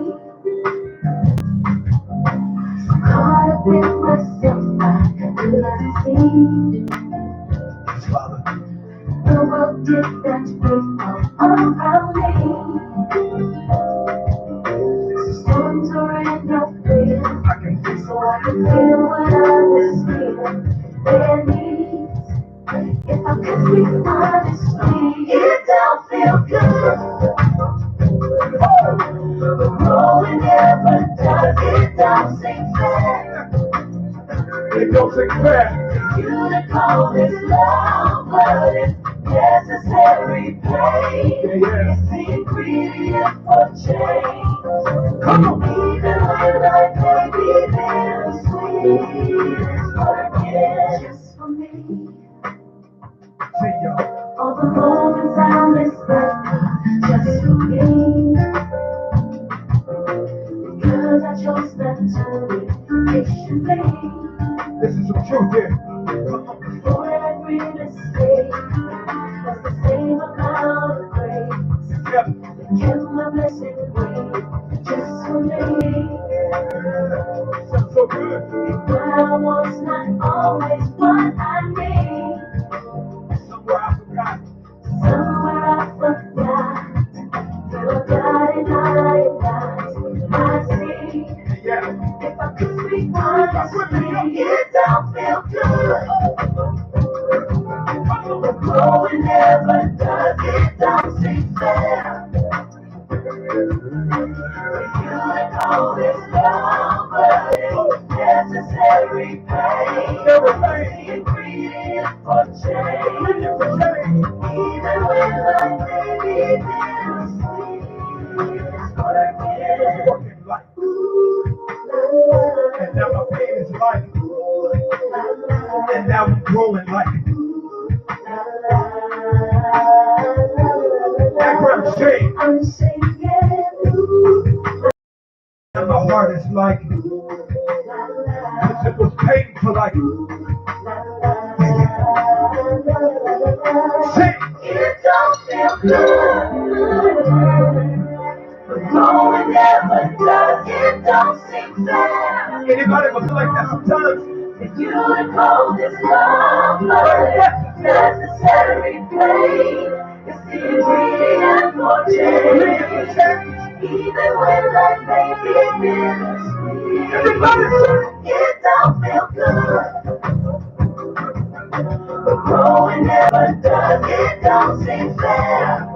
Caught up in myself, I couldn't see. The world did not revolve around me. So storms are in no fear, so I can feel what others feel. Their needs, if I could speak honestly, it don't feel good. But growing never does, it don't seem fair. It don't seem fair. You to call this love, but it's necessary pain. It's the ingredient for change. Come on. Even when life may be bittersweet, it's working just for me. All the moments I miss just for me. Because I chose not to be patiently. This is some truth here. For every mistake, that's the same amount of grace. Yep. Kept my blessing wait just for me. Sounds so good. And what I want's not always what I need. Somewhere I forgot. Somewhere I forgot. You are God and I am not. I see. Yeah. If I could speak honestly, it don't feel good. Growing never does, it don't seem fair. For you to call this love, but it's necessary pain. The ingredient for change. Even when life may be bittersweet, it's working life. And now my pain is life. And now I'm growing life. Background shade. I'm singing. And my heart is like, cause it was painful like. Sing. It don't feel good. But no, it never does. It don't seem fair. Anybody ever feel like that sometimes? For you to call this love, but it's necessary pain. It's the ingredient for change. Even when life may be bittersweet. Everybody say it don't feel good. But growing never does. It don't seem fair.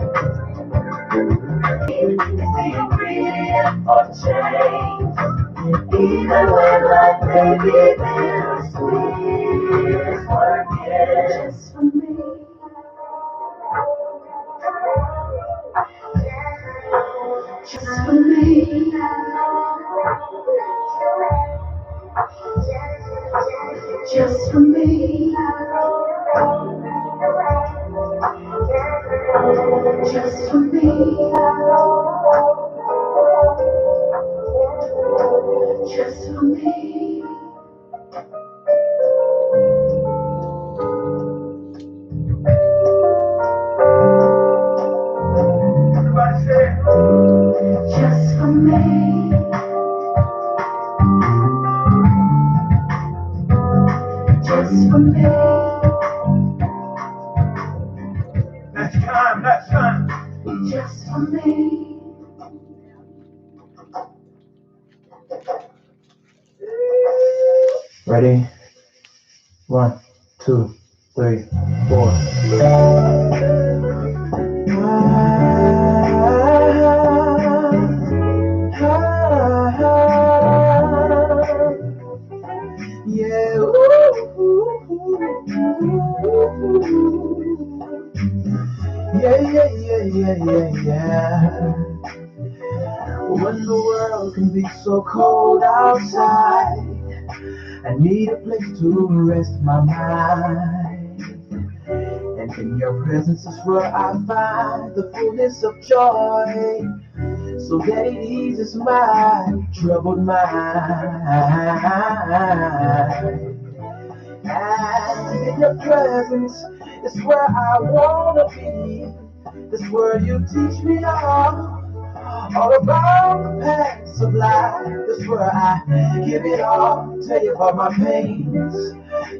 It's the ingredient for change. Even when life may be bittersweet, it's working just for me. just for me, just for me, just for me, just for me. Everybody say it. Just for me, just for me, That's time, that's time. just for me. Ready? 1, 2, 3, 4. Yeah. Yeah, yeah, yeah, yeah, yeah, yeah. When the world can be so cold outside, I need a place to rest my mind. And in your presence is where I find the fullness of joy, so that it eases my troubled mind. And in your presence is where I wanna be. That's where you teach me all about the paths of life. That's where I give it all, tell you about my pains.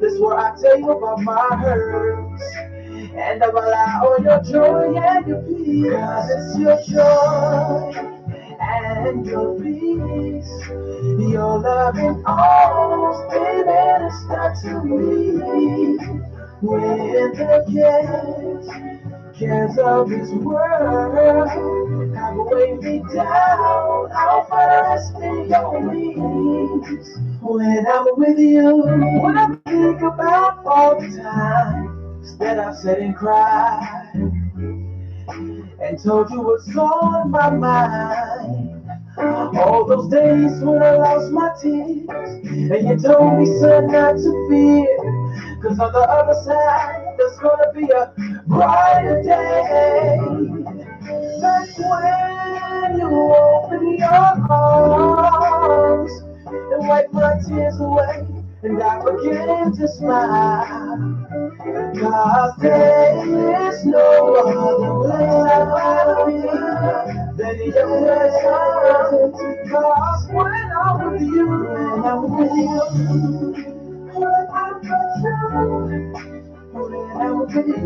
That's where I tell you about my hurts. And I rely on your joy and your peace. 'Cause it's your joy and your peace. Your loving arms, they minister to me. When the cares of this world have weighed me down, I'll find rest in your wings. When I'm with you, when I think about all the times that I've sat and cried and told you what's on my mind. All those days when I lost my tears, and you told me, son, not to fear, 'cause on the other side, there's gonna be a brighter day. That's when you open your arms and wipe my tears away, and I begin to smile. 'Cause there is no other place I'd rather be than in your presence. 'Cause when I'm with you, when I'm with you, when I'm with you, when I'm with you,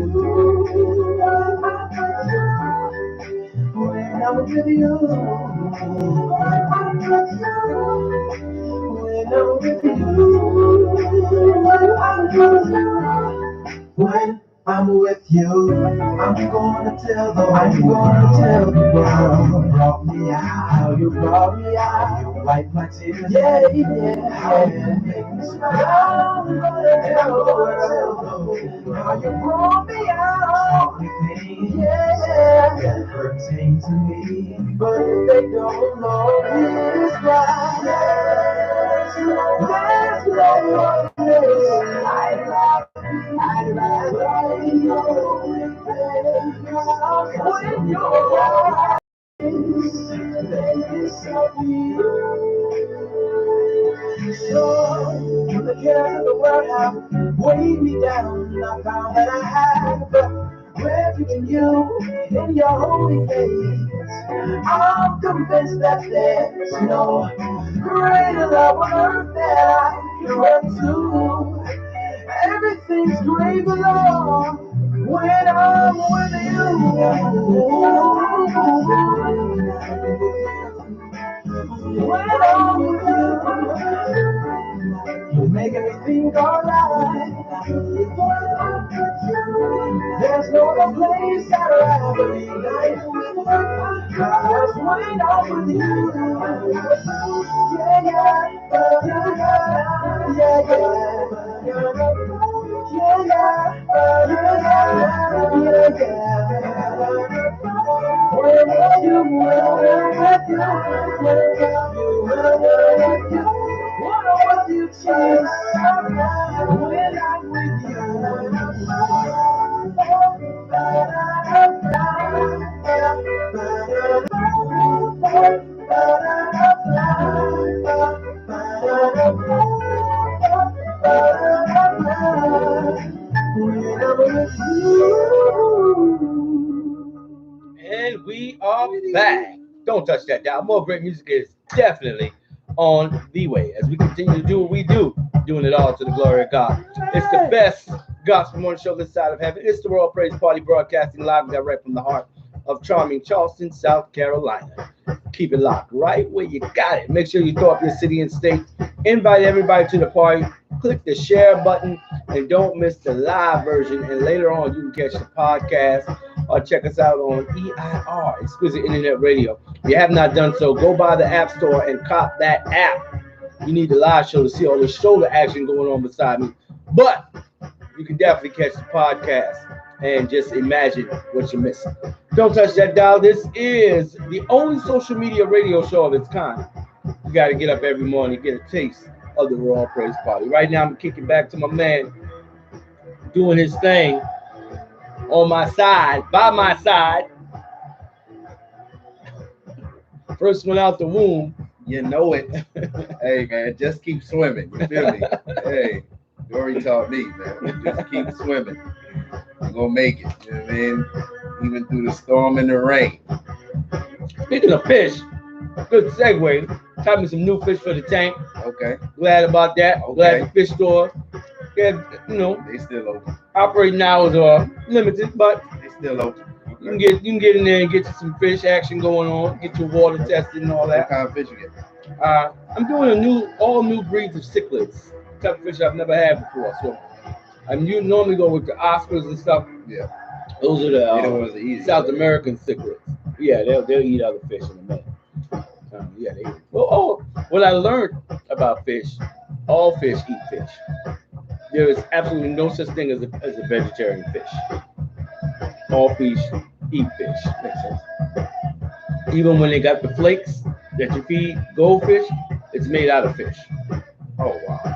when I'm with you, when I'm with you, when I'm with you. When I'm with you, I'm gonna tell the world you brought me out, how you brought me out, you wiped my tears, yeah, yeah, how you make me smile. I'm gonna tell the world how you brought me out, everything, yeah, that pertains to me. But if they don't know this right, there's no one place I'd rather be when you're eyes, they disappear. So, when the cares of the world have weighed me down, I found that I have refuge in you, in your holy face. I'm convinced that there's no greater love on earth that I can run to. Everything's great, Lord, when I'm with you. When I'm with you make everything alright. There's no other place I'd rather be like with you. 'Cause when I'm with you, yeah, yeah, yeah, yeah, yeah, yeah, yeah, yeah, yeah, yeah. When Don't touch that dial. More great music is definitely on the way as we continue to do what we do, doing it all to the glory of God. It's the best gospel morning show this side of heaven. It's the Royal Praise Party, broadcasting live and direct from the heart of charming Charleston, South Carolina. Keep it locked right where you got it. Make sure you throw up your city and state. Invite everybody to the party. Click the share button and don't miss the live version. And later on, you can catch the podcast or check us out on EIR, Exquisite Internet Radio. If you have not done so, go by the App Store and cop that app. You need the live show to see all the shoulder action going on beside me. But you can definitely catch the podcast and just imagine what you're missing. Don't touch that dial. This is the only social media radio show of its kind. You got to get up every morning and get a taste of the Royal Praise Party. Right now, I'm kicking back to my man doing his thing on my side, by my side. First one out the womb. You know it. Hey, man, just keep swimming. You feel me? Hey, Dory taught me, man. Just keep swimming. You're going to make it. You know what I mean? Even through the storm and the rain. Speaking of fish, good segue. Got me some new fish for the tank. Okay. Glad about that. Okay. Glad the fish store, yeah, They still open. operating hours are limited, but They still open. you can get in there and get you some fish action going on, get your water tested and all What that. kind of fish you get? I'm doing all new breeds of cichlids, type of fish I've never had before. So you normally go with the Oscars and stuff. Yeah. Those are You know the what's easy? South American cichlids. Yeah, they'll eat other fish in a minute. Yeah, they. Well, what I learned about fish, all fish eat fish. There is absolutely no such thing as a vegetarian fish. All fish eat fish. Makes sense. Even when they got the flakes that you feed goldfish, it's made out of fish. Oh, wow.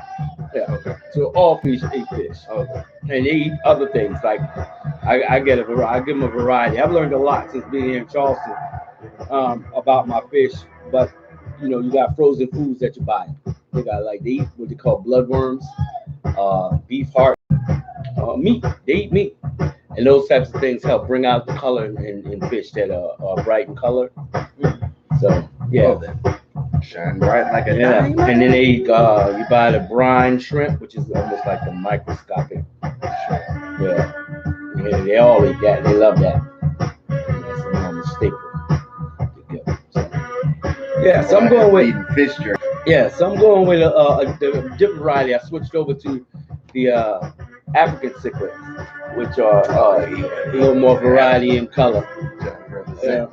Yeah. Okay. So all fish eat fish. Okay. And they eat other things. Like I give them a variety. I've learned a lot since being here in Charleston about my fish. But you got frozen foods that you buy. They eat what they call bloodworms, beef heart, meat. They eat meat. And those types of things help bring out the color in fish that are bright in color. So yeah. Shine bright like a Yeah, diamond. and then you buy the brine shrimp, which is almost like a microscopic shrimp. Yeah, they all eat that. They love that. That's a normal staple. Yeah, so I'm going with eating fish jerky. Yeah, so I'm going with a different variety. I switched over to the African cichlids, which are a little more variety in color. Yeah.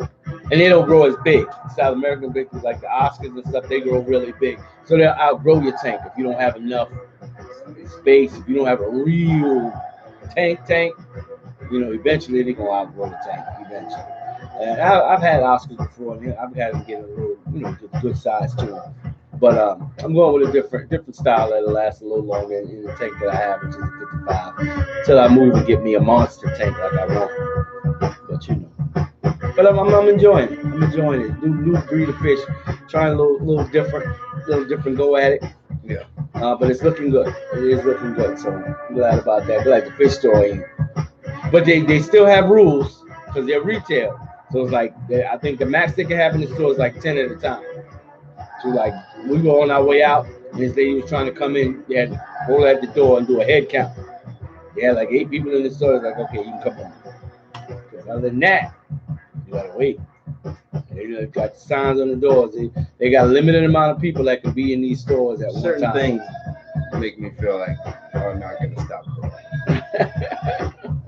And they don't grow as big. South American big, like the Oscars and stuff, they grow really big. So they'll outgrow your tank if you don't have enough space. If you don't have a real tank, eventually they're going to outgrow the tank, eventually. And I've had Oscars before, and I've had them get a little, good size to them. But I'm going with a different style that'll last a little longer in the tank that I have, which is a 55, until I move and get me a monster tank like I want. But I'm enjoying it. I'm enjoying it. New breed of fish, trying a little different go at it. Yeah. But it's looking good. It is looking good. So I'm glad about that. Glad the fish store ain't. But they still have rules because they're retail. So it's like I think the max they can have in the store is like 10 at a time. So like we go on our way out, and this lady was trying to come in. They had to hold at the door and do a head count. They had like 8 people in the store. It's like, okay, you can come on. Because other than that, you gotta wait. They got signs on the doors. They got a limited amount of people that can be in these stores at one time. Certain things make me feel like I'm not gonna stop growing.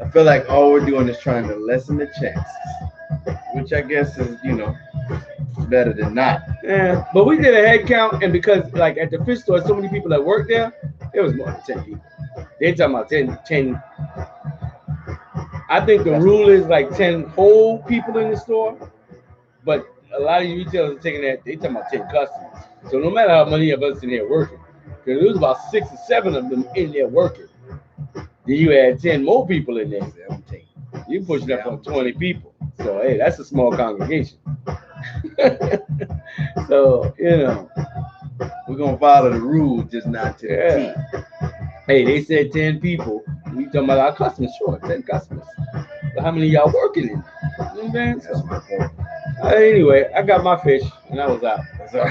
I feel like all we're doing is trying to lessen the chances, which I guess is, better than not. Yeah, but we did a head count, and because like at the fish store, so many people that work there, it was more than 10 people. They talking about 10. I think the rule is like 10 whole people in the store, but a lot of retailers are taking that. They talking about 10 customers. So no matter how many of us in here working, because there was about 6 or 7 of them in there working. Then you add 10 more people in there. You pushing up on 20 people. So hey, that's a small congregation. So we're gonna follow the rules, just not to the T. Hey, they said 10 people. We talking about our customers, sure, 10 customers. But how many of y'all working in? You know what I'm saying? That's my point. Anyway, I got my fish and I was out. So,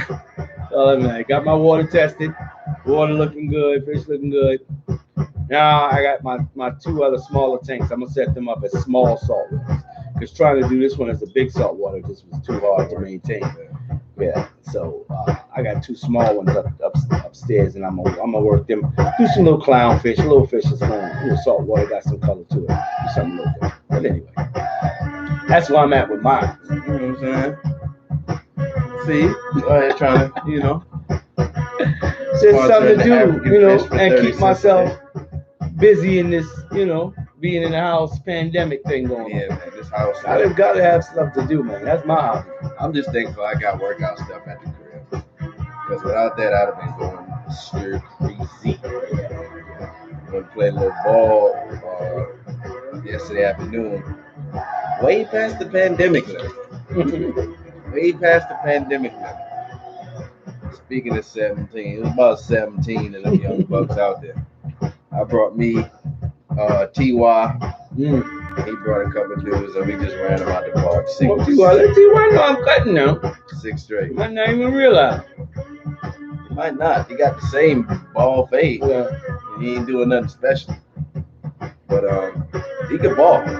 I got my water tested. Water looking good. Fish looking good. Now I got my two other smaller tanks. I'm gonna set them up as small salt waters. Because trying to do this one as a big salt water just was too hard to maintain. Yeah, so I got two small ones upstairs, and I'm gonna work them. Do some little clownfish, little fishes, salt water, got some color to it. Do something a little different. But anyway, that's where I'm at with mine. You know what I'm saying? See, trying to, just something to do, and keep myself busy in this, being in the house pandemic thing going on. Yeah, man, this house. I just gotta have stuff to do, man. That's my hobby. I'm just thankful I got workout stuff at the crib. Because without that, I'd have been going stir crazy. Went to play a little ball yesterday afternoon. Way past the pandemic level. Way past the pandemic level. Speaking of 17, it was about 17 of them young bucks out there. I brought me T.Y. He brought a couple of dudes and we just ran them out the park. Let T.Y. know I'm cutting now. 6 straight. You might not even realize. You might not. He got the same ball fade. Yeah. He ain't doing nothing special. But he could ball. He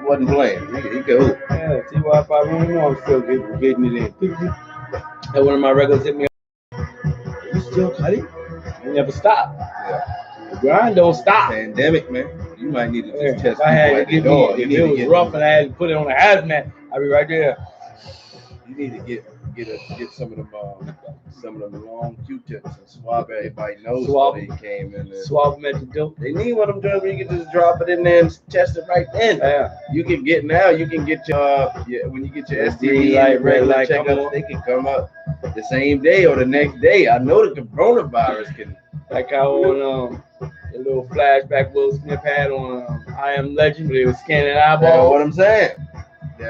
wasn't playing. He could hoop. Yeah, T.Y. probably won't know I'm still getting it in. And one of my regulars hit me up. You still cutting? You never stop. Yeah. The grind don't stop. Pandemic, man. You might need to just test if I had to if it was rough and I had to put it on a hazmat, I'd be right there. You need to get some of them long Q-tips and swab everybody's nose before they came in there. Swab them at the dope. They need one of them drugs where you can just drop it in there and test it right then. Yeah. You can get your when you get your STD light, red light checkup, they can come up the same day or the next day. I know the coronavirus can. Like how on the little flashback Will Smith had on I Am Legend, where he was scanning eyeballs. That's what I'm saying.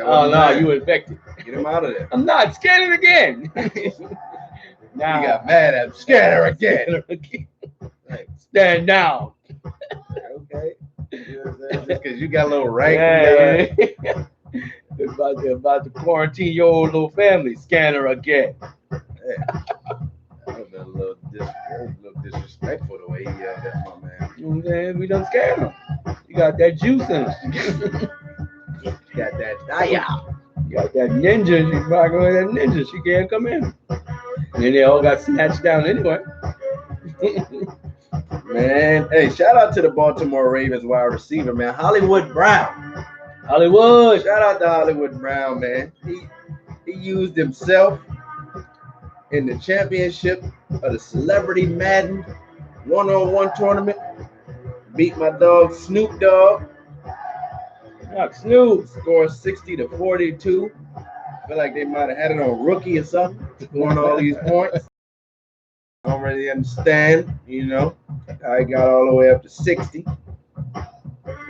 Oh no, you infected. Get him out of there. I'm not scanning again. Now, you got mad at him. Scan her again. Stand down. Okay. Just because you got a little rank. Yeah. About to quarantine your old little family. Scan her again. Yeah. That was a little disrespectful the way he yelled at my man. You know what I'm saying? We done scared him. You got that juice in him. You got that fire. You got that ninja. She's rocking with that ninja. She can't come in. And then they all got snatched down anyway. Man, hey, shout out to the Baltimore Ravens wide receiver, man. Hollywood Brown. Hollywood. Shout out to Hollywood Brown, man. He used himself in the championship of the Celebrity Madden one-on-one tournament. Beat my dog Snoop Dogg. Snoop Scored 60-42. Feel like they might have had it on rookie or something, scoring all these points. I don't really understand, how he got all the way up to 60.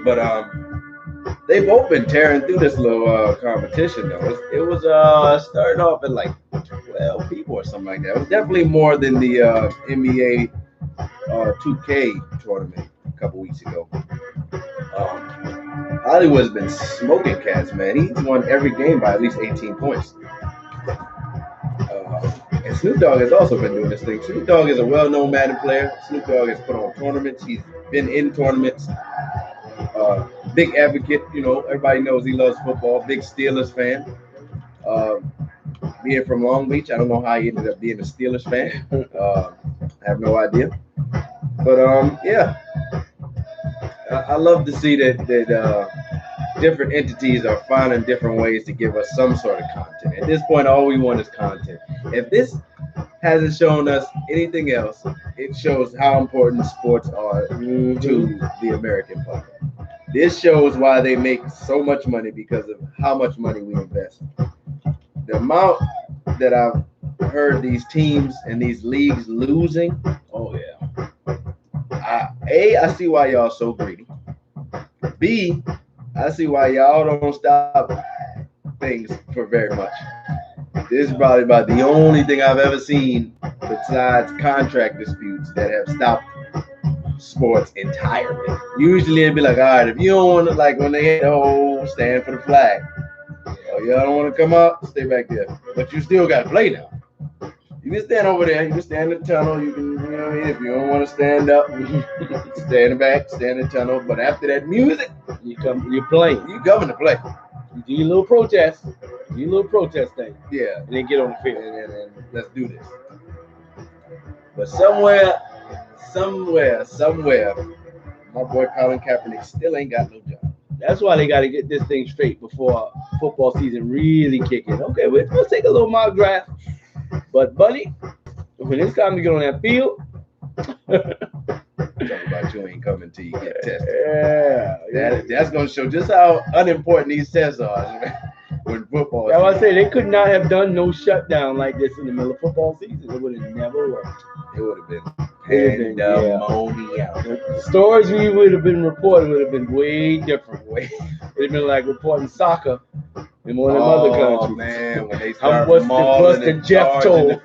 But they both been tearing through this little competition though. It was started off at like 12 people or something like that. It was definitely more than the NBA 2K tournament a couple weeks ago. Hollywood's been smoking cats, man. He's won every game by at least 18 points. And Snoop Dogg has also been doing this thing. Snoop Dogg is a well-known Madden player. Snoop Dogg has put on tournaments. He's been in tournaments. Big advocate, everybody knows he loves football. Big Steelers fan. Being from Long Beach, I don't know how he ended up being a Steelers fan. I have no idea. But yeah, I love to see that different entities are finding different ways to give us some sort of content. At this point, all we want is content. If this hasn't shown us anything else, it shows how important sports are to the American public. This shows why they make so much money, because of how much money we invest. The amount that I've heard these teams and these leagues losing, oh yeah. I see why y'all so greedy. B, I see why y'all don't stop things for very much. This is probably about the only thing I've ever seen besides contract disputes that have stopped sports entirely. Usually it'd be like, all right, if you don't want to, like when they hit the whole stand for the flag, Oh, y'all don't want to come out? Stay back there. But you still got to play now. You can stand over there. You can stand in the tunnel. You can, you know what I mean? If you don't want to stand up, stay in the back, stand in the tunnel. But after that music, you're playing. You coming to play. You do your little protest. Do your little protest thing. Yeah. And then get on the field. And let's do this. But somewhere, my boy Colin Kaepernick still ain't got no job. That's why they got to get this thing straight before football season really kick in. Okay, we'll take a little mock draft. But, buddy, when it's time to get on that field, talk about you ain't coming till you get tested. Yeah. That's going to show just how unimportant these tests are when football. That's why I say they could not have done no shutdown like this in the middle of football season. It would have never worked. It would have been pandemonium. The stories we would have been reporting would have been way different. It would have been like reporting soccer in one of them other countries. Oh man, when they start what's the death toll?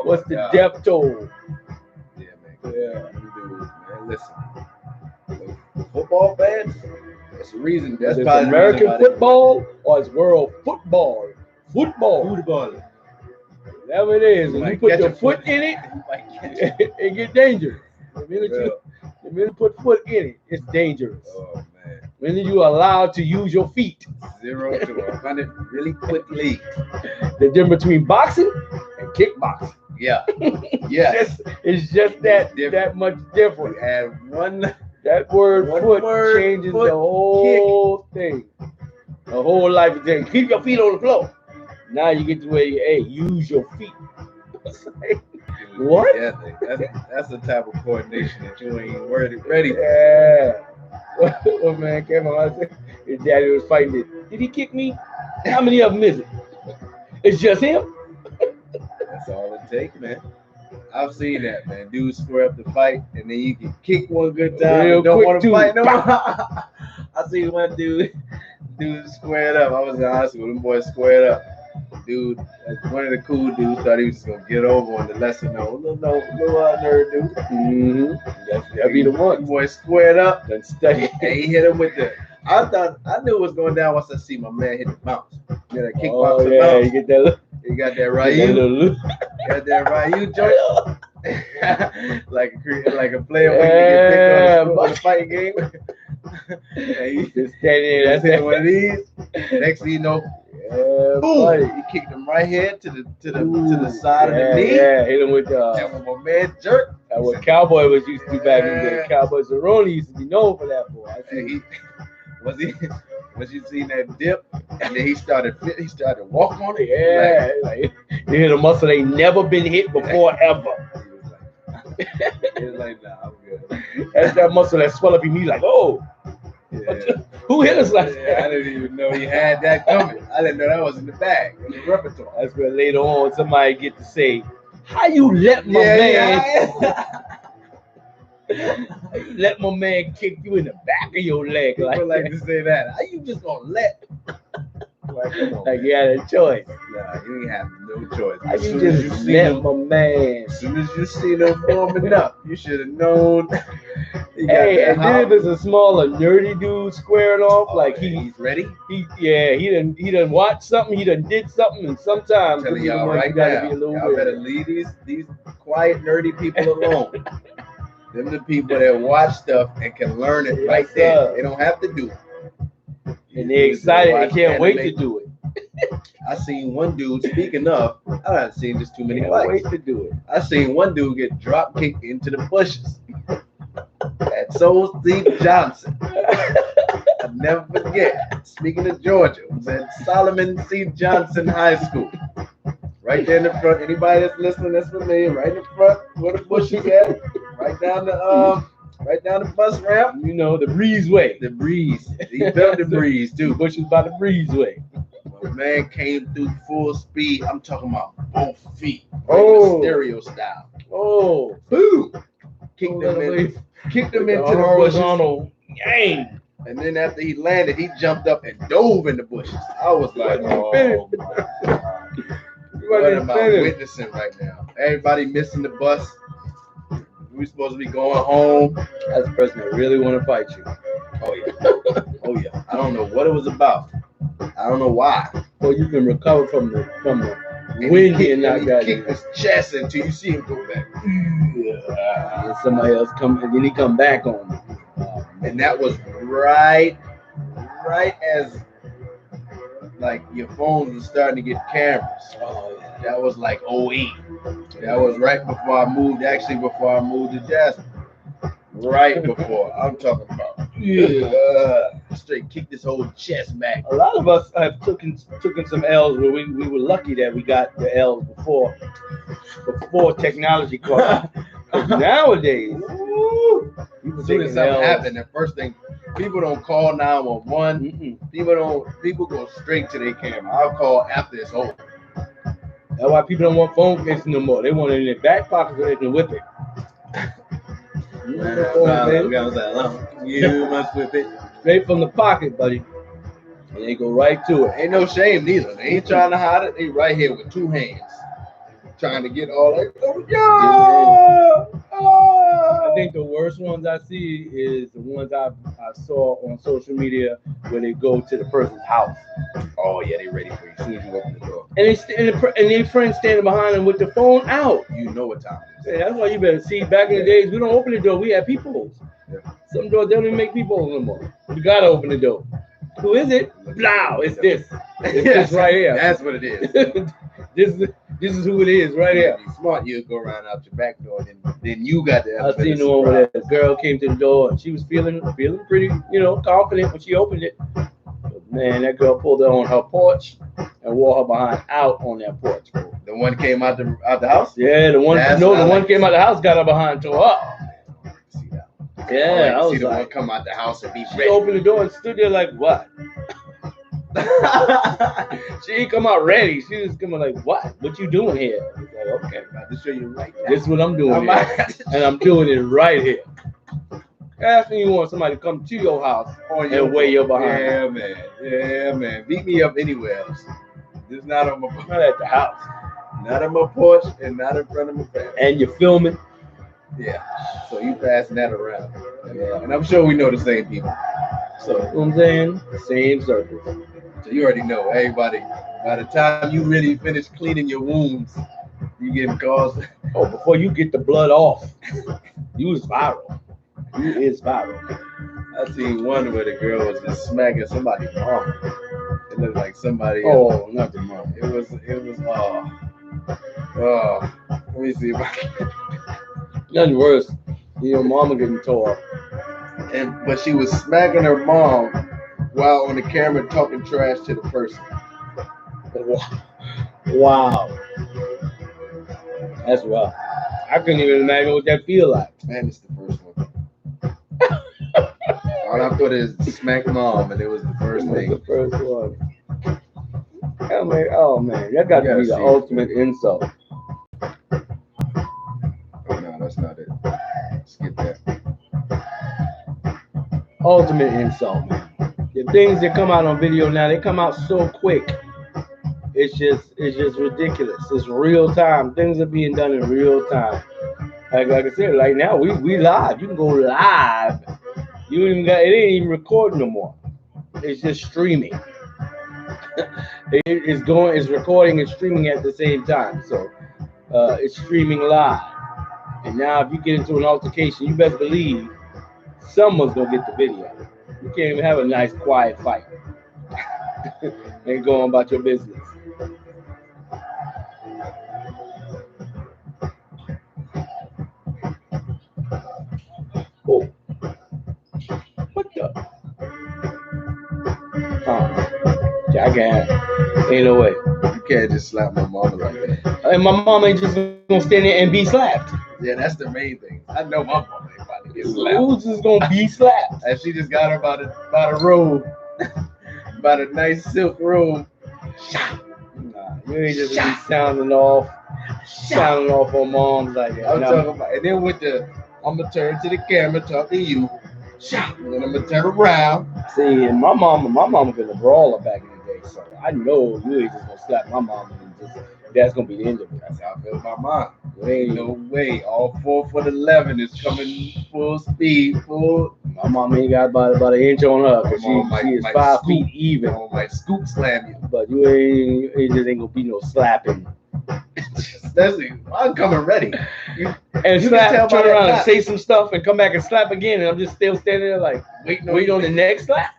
What's the God. death toll? Yeah, man. Man, listen. Football fans, that's the reason. That's It's probably American the reason football or it's world football. Football. Whatever it is, when you put your foot in it, it get dangerous. The minute you put foot in it, it's dangerous. Oh man. When you allowed to use your feet. 0 to 100 really quickly. The difference between boxing and kickboxing. Yeah. Yeah. It's just that much different. You add one. That word One foot word, changes foot the whole thing. The whole life of thing. Keep your feet on the floor. Now you get to where you use your feet. What? Yeah, that's the type of coordination that you ain't ready for. Yeah. Oh man, came on. I said, his daddy was fighting it. Did he kick me? How many of them is it? It's just him? That's all it takes, man. I've seen that, man. Dudes square up the fight, and then you can kick one good time Real and don't quick, want to too. fight no more. I seen one dude squared up. I was in high school. Them boys squared up. Dude, one of the cool dudes thought he was just gonna get over on the lesser known, little nerd dude. Mm-hmm. That'd be the one. The boy squared up Then study. and he hit him with the. I knew it was going down once I see my man hit the bounce. You know, that kickboxer Oh yeah, bounce. you get that look. You got that That Ryu. little- Got that Ryu joint. like a player when you get picked on the fighting game. And he Just standing there. just hit one of these. Next thing you know, Yeah, boom! buddy. He kicked him right here to the side of the knee. Yeah, hit him with And when my man jerked, what Cowboy was used to do back in the day. Yeah. Cowboy Cerrone used to be known for that boy. I and see. was you seen that dip? And then he started walking on it. Yeah, like, you hit a muscle ain't never been hit before ever. He was like, nah, I'm good. That's that muscle that swell up your knee like, oh, Yeah. who hit us like Yeah, I that? didn't even know he had that coming. I didn't know that was in the bag, in the repertoire. That's where later on somebody get to say, how you let my man how you let my man kick you in the back of your leg People like like to say that. How you just gonna let? Like, come on, like man. you had a choice. Nah, you ain't have no choice. How As you soon as just see let him, my man. as soon as you seen him warming up, you should have known. He got Hey, that and then if hop. it's a smaller nerdy dude squaring off, Oh, like he's ready. he done watched something, he done did something, and sometimes I'm telling them the y'all ones right you gotta now, be a little y'all better wary. leave these quiet, nerdy people alone. Them the people that watch stuff and can learn it right Yes, there. sir. They don't have to do it. And they're excited and Watch can't wait to anime. do it. I seen one dude, speaking of, I done seen this too many Can't fights. wait to do it. I seen one dude get drop kicked into the bushes. At Soul Steve Johnson. I'll never forget. Speaking of Georgia, it was at Solomon C. Johnson High School. Right there in the front. Anybody that's listening that's familiar, right in the front where the bushes at, right down the bus ramp. You know, the breezeway. The breeze. He felt the breeze Two too. bushes by the breezeway. My man came through full speed. I'm talking about both feet. Oh. Stereo style. Oh, Boom! Kicked him into the bushes. horizontal gang. And then after he landed, he jumped up and dove in the bushes. I was like, oh, what am I witnessing right now? Everybody missing the bus. We supposed to be going home. That's the person that really want to fight you. Oh yeah. Oh yeah. I don't know what it was about. I don't know why. Well, you can recover from the And wind he and not got kick his chest until you see him go back. and somebody else come and then he come back on me. And that was right as like your phones were starting to get cameras. Oh, yeah. That was like 08. That was right before I moved. Actually, before I moved to Jasper. Right before. I'm talking about. Straight kick this whole chest back. A lot of us have taken some L's where we were lucky that we got the L's before technology caught up. 'Cause nowadays, As soon as something happened, the first thing, people don't call 911. People go straight to their camera. I'll call after it's over. That's why people don't want phone cases no more. They want it in their back pocket so they can whip it. You must whip it. Straight from the pocket, buddy. And they go right to it. Ain't no shame neither. They ain't trying to hide it. They right here with two hands. Trying to get all that. I think the worst ones I see is the ones I saw on social media where they go to the person's house. Oh yeah, they ready for you as soon as you open the door. And their friends standing behind them with the phone out. You know what time it is. Hey, that's why you better see. Back in the days, we don't open the door. We had peepholes. Yeah. Some doors they don't even make peepholes no more. You gotta open the door. Who is it? Blow. It's this. It's this right here. That's what it is. This is who it is right here. If you're smart, you go around out your back door, then you got the. I seen the one where a girl came to the door and she was feeling pretty, confident when she opened it. But man, that girl pulled her on her porch and wore her behind out on that porch. The one came out the house. Yeah, the one came out the house, got her behind, tore up. See that? Yeah, I was see the like, one come out the house and be she ready. opened the door and stood there like, what? She ain't come out ready. She was coming like, what? What you doing here? I was like, okay, I'm about to show you right now. this is what I'm doing here. And I'm doing it right here. That's when you want somebody to come to your house and weigh your behind. Yeah, man. Beat me up anywhere else. Just not on my Not at the house. not on my porch and not in front of my family. And you're filming. Yeah. So you passing that around. Yeah. And I'm sure we know the same people. So, you know what I'm saying? Same circle. So you already know, everybody, by the time you really finish cleaning your wounds, you getting calls. Oh, before you get the blood off, you is viral. You is viral. I seen one where the girl was just smacking somebody's mom. It looked like somebody Oh, else. not the mom. It was let me see if I can. Nothing worse. Mama getting tore up. But she was smacking her mom while on the camera talking trash to the person. Wow. That's rough. I couldn't even imagine what that feel like. Man, it's the first one. All I put is smack mom, and it was the first thing. The first one. Oh man, that got to be the ultimate insult. Oh no, that's not it. Skip that. Ultimate insult, man. The things that come out on video now, they come out so quick. It's just ridiculous. It's real time. Things are being done in real time. Like I said, like now we live. You can go live. You ain't even got it. Ain't even recording no more. It's just streaming. It's recording and streaming at the same time. So it's streaming live. And now if you get into an altercation, you best believe someone's gonna get the video. You can't even have a nice quiet fight and go on about your business. Oh, what the? I can't. Ain't no way. You can't just slap my mama like that. And my mom ain't just gonna stand there and be slapped. Yeah, that's the main thing. I know my mama ain't about to get slapped. Who's just gonna be slapped? And she just got her by the robe, by the nice silk robe. Nah, you ain't just gonna be sounding off on moms like that. I'm talking about, and then I'm gonna turn to the camera, talk to you, and then I'm gonna turn around. See, and my mama been a brawler back in the day, so I know you ain't just gonna slap my mama and just that's gonna be the end of it. That's how I feel about mine. Way. Ain't no way. All 4'11" is coming full speed, full. My mom ain't got about an inch on her because My mom she is might 5 scoop. feet even. I might scoop slam you. But you ain't, it just ain't gonna be no slapping. Especially, I'm coming ready. And You can slap, tell by turn that around and clap. say some stuff and come back and slap again, and I'm just still standing there like wait on the next slap.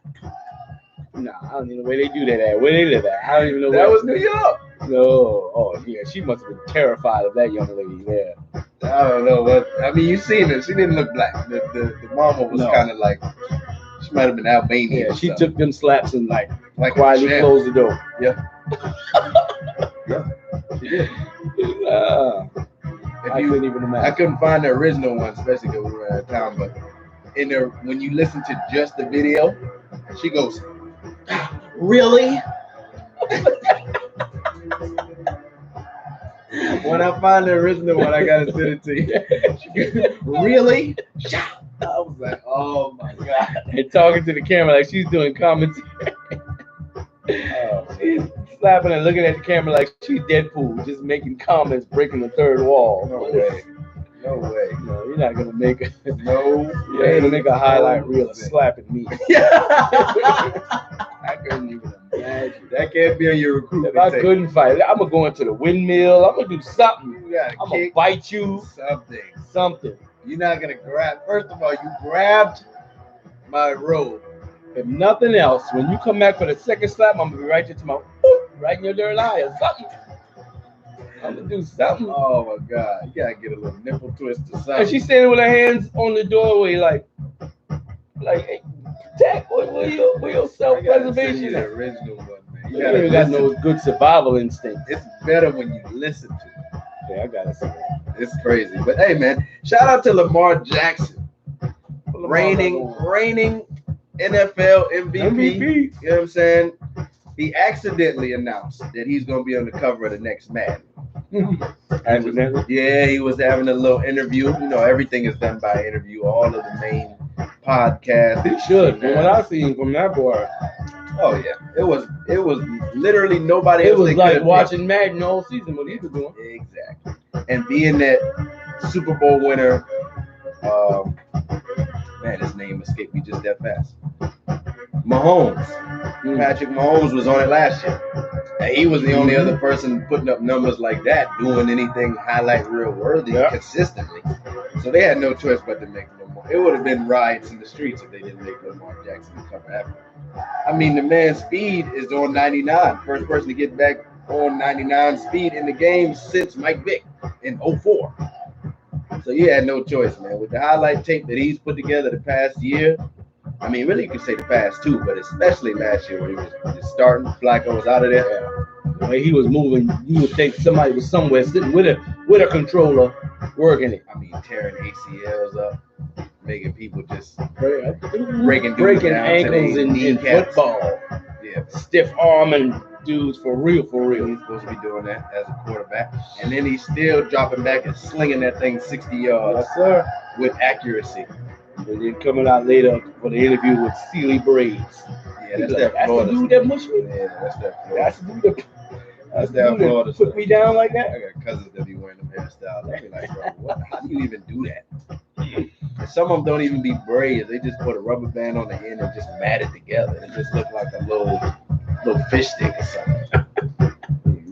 Nah, I don't even know where they do that at. Where they live at? I don't even know. That where. was New York. No. Oh yeah, she must have been terrified of that young lady. Yeah. I don't know what. I mean, you seen her. She didn't look black. The mama was No. kind of like. She might have been Albanian. Yeah, or she something. took them slaps and like like quietly a champ. closed the door. Yeah. She did. If I you- couldn't even I imagine. couldn't find the original one, especially because we were out of town. But in there, when you listen to just the video, she goes, "Really?" When I find the original one, I gotta send it to you. She goes, "Really?" I was like, "Oh my god!" And talking to the camera like she's doing commentary. She's slapping and looking at the camera like she's Deadpool, just making comments, breaking the third wall. No way. No way. No, you're not gonna make a No. you're not gonna make a highlight reel of slapping me. I couldn't even imagine. That can't be on your recruitment. If I tape. couldn't fight, I'm gonna go into the windmill. I'm gonna do something. You gotta I'm gonna kick bite you. something. Something. You're not gonna grab. First of all, you grabbed my robe. If nothing else, when you come back for the second slap, I'm gonna be right there to my right in your dirty eye or something. I'm gonna do something. Oh my god, you gotta get a little nipple twist or something. And she's standing with her hands on the doorway, like, hey, Jack, where your I gotta send self-preservation you the at? original one, man. You You gotta ain't got listen. no good survival instinct. It's better when you listen to it. Yeah, I gotta say that. It's crazy. But hey, man, shout out to Lamar Jackson, reigning NFL MVP. You know what I'm saying? He accidentally announced that he's gonna be on the cover of the next Madden. Accidentally? Yeah, he was having a little interview. You know, everything is done by interview. All of the main podcasts. He should. From what I've seen from that boy, Oh yeah, it was literally nobody. it else was they like could've watching Madden all season. What he was doing? picked. Exactly. And being that Super Bowl winner, man, his name escaped me just that fast. Mahomes. Patrick Mahomes was on it last year. And he was the only other person putting up numbers like that, doing anything highlight reel worthy consistently. So they had no choice but to make Lamar. It would have been riots in the streets if they didn't make Lamar Jackson the cover ever. I mean, the man's speed is on 99. First person to get back on 99 speed in the game since Mike Vick in 04. So he had no choice, man. With the highlight tape that he's put together the past year, I mean, really, you could say the past two, but especially last year when he was just starting, Flacco was out of there. The way he was moving, you would think somebody was somewhere sitting with a controller working it. I mean, tearing ACLs up, making people just Breaking dudes down to ankles their in kneecaps. football. Yeah, Stiff arming dudes for real. he's supposed to be doing that as a quarterback, and then he's still dropping back and slinging that thing 60 yards Yes, sir. with accuracy. And then coming out later for the interview with Steely Braids. Yeah, that's Like, that that's the Florida. dude that mushed me. Yeah, that's that Florida. That's the dude that. That's the that dude Florida that put stuff. me down like I that. got cousins that be wearing them hairstyles. I be like, bro, what? How do you even do that? And some of them don't even be braids. They just put a rubber band on the end and just mat it together. It just look like a little fish stick or something.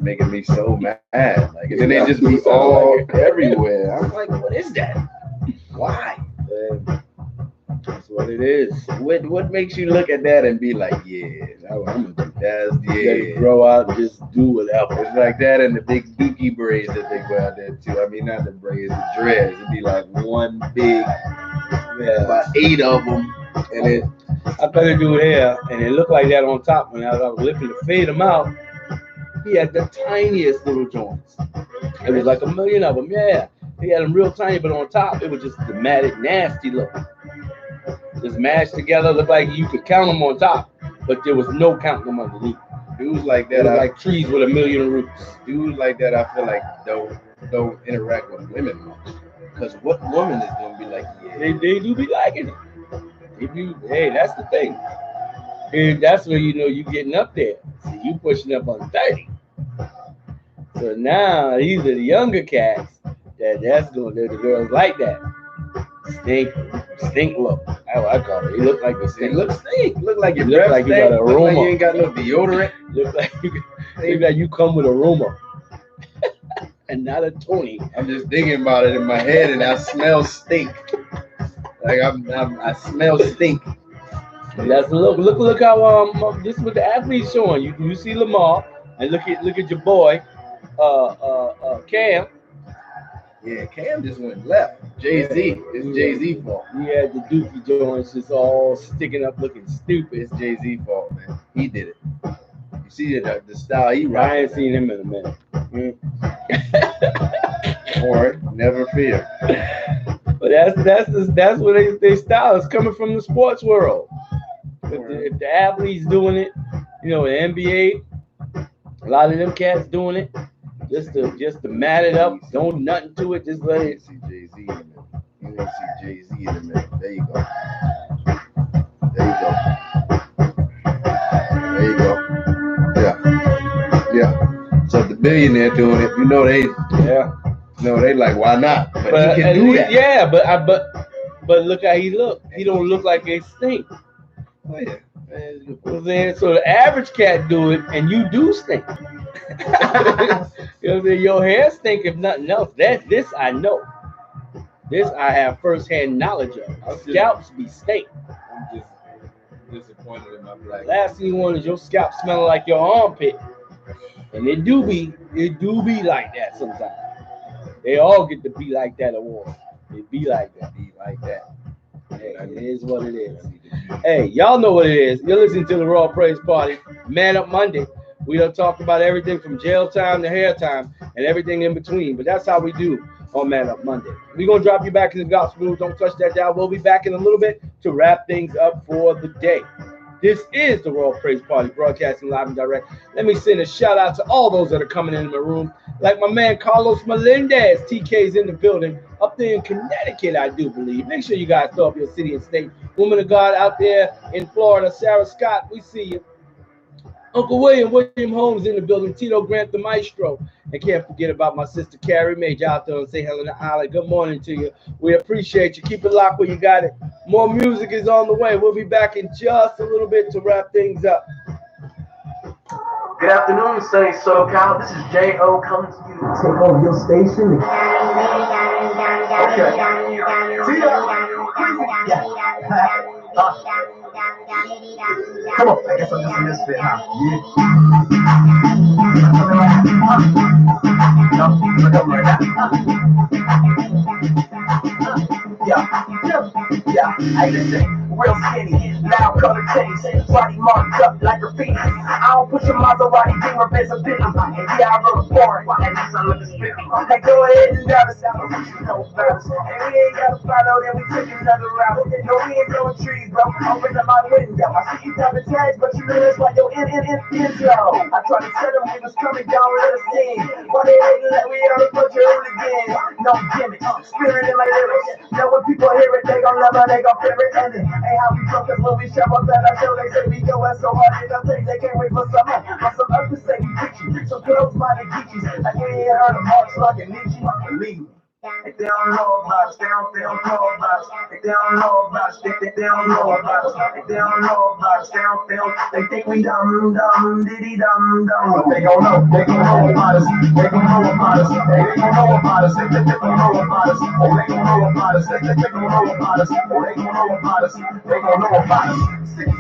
Making me so mad. Like, and then they just be all everywhere. I'm like, what is that? Why? That's what it is. What makes you look at that and be like, yeah, I'm gonna do. that's Let it yeah. grow out and just do whatever. It's like that and the big dookie braids that they wear out there too. I mean, not the braids, the dreads. It'd be like one big, about 8 of them, and it. I better do hair, and it looked like that on top when I was lifting to fade them out. He had the tiniest little joints. It was like a million of them. Yeah, he had them real tiny, but on top it was just dramatic, nasty look. Just mashed together, looked like you could count them on top, but there was no counting them underneath. Dudes like They that, were like trees with a million roots. dudes like that, I feel like don't interact with women much. Because what woman is gonna be like, yeah, They do be liking it. If you, hey, that's the thing. And that's where you know you getting up there. See, you pushing up on 30. So now these are the younger cats that's going to the girls like that. Stink look. That's what I call it. He look like a It stink. looks stink. Look like your Look breath like you stink. got a Look like aroma. you ain't got no deodorant. Look like you come with aroma. And not a Tony. I'm just thinking about it in my head, and I smell stink. Like I smell stink. That's look how this is what the athlete's showing. You see Lamar and look at your boy, Cam. Yeah, Cam just went left. Jay-Z. It's Jay-Z fault. He had the dookie joints just all sticking up looking stupid. It's Jay-Z fault, man. He did it. You see the style he I rocking. ain't seen him in a minute. Or never fear. But that's what they style is coming from the sports world. If the athletes doing it, the NBA, a lot of them cats doing it, just to mat it up, don't nothing to it, just let it. See Jay-Z in a minute. You didn't see Jay-Z in a minute. There you go. There you go. There you go. Yeah. So the billionaire doing it, they like, why not? But he can do that. Yeah, but look how he look. He don't look like a stink. Oh yeah. So the average cat do it, and you do stink. Your hair stink if nothing else. This I know. This I have first-hand knowledge of. Scalps be stink. I'm just disappointed in my black. Last thing you want is your scalp smelling like your armpit, and it do be like that sometimes. They all get to be like that award. It be like that. Be like that. Hey, it is what it is. Hey, y'all know what it is. You're listening to the Royal Praise Party, Man Up Monday. We done talked about everything from jail time to hair time and everything in between. But that's how we do on Man Up Monday. We're going to drop you back in the gospel. Don't touch that dial. We'll be back in a little bit to wrap things up for the day. This is the Royal Praise Party, broadcasting live and direct. Let me send a shout out to all those that are coming in the room. Like my man Carlos Melendez, TK's in the building, up there in Connecticut, I do believe. Make sure you guys throw up your city and state. Woman of God out there in Florida, Sarah Scott, we see you. Uncle William Holmes in the building, Tito Grant the Maestro. And can't forget about my sister Carrie Major out there and say hello to Holly. Good morning to you. We appreciate you. Keep it locked where you got it. More music is on the way. We'll be back in just a little bit to wrap things up. Good afternoon, sunny SoCal. This is J.O. coming to you to take over your station. Okay. Come on, I guess I'm just a misfit, huh? Yeah, I listen, real skinny, loud color taste, body marked up like graffiti. I don't push a Maserati, Beamer, visibility. And yeah, I wrote a bar, at least I look spiffy. Hey, go ahead and drive us out, no fellas. And we ain't got a follow, then we took another route. No, we ain't throwing trees, bro. Open up my window. I see you driving tags, but you know it's like your intro. I try to tell them we was coming down with the scene. Why they hating like we are a bunch of hooligans? No gimmick, spirit in my lyrics. Know when people hear it, they gon' love it, they gon' fear it. And it ain't how we focus when we show up at our show. They say we go out so hard, they don't think they can't wait for summer. But some others say we preachy, so close minded geechies. Like we ain't heard of Marx like a Nietzsche. Believe me. If they don't know about us, they don't know about us. If they don't know about us, they don't know about us. If they don't know about us, they think we dumb, diddy dumb. They gon' know about us. They gon' know about us. They gon' know about us. They gon' know about us. Oh, they gon' know about us. They gon' know about us. Oh, they gon' know about us. They gon' know about us. 6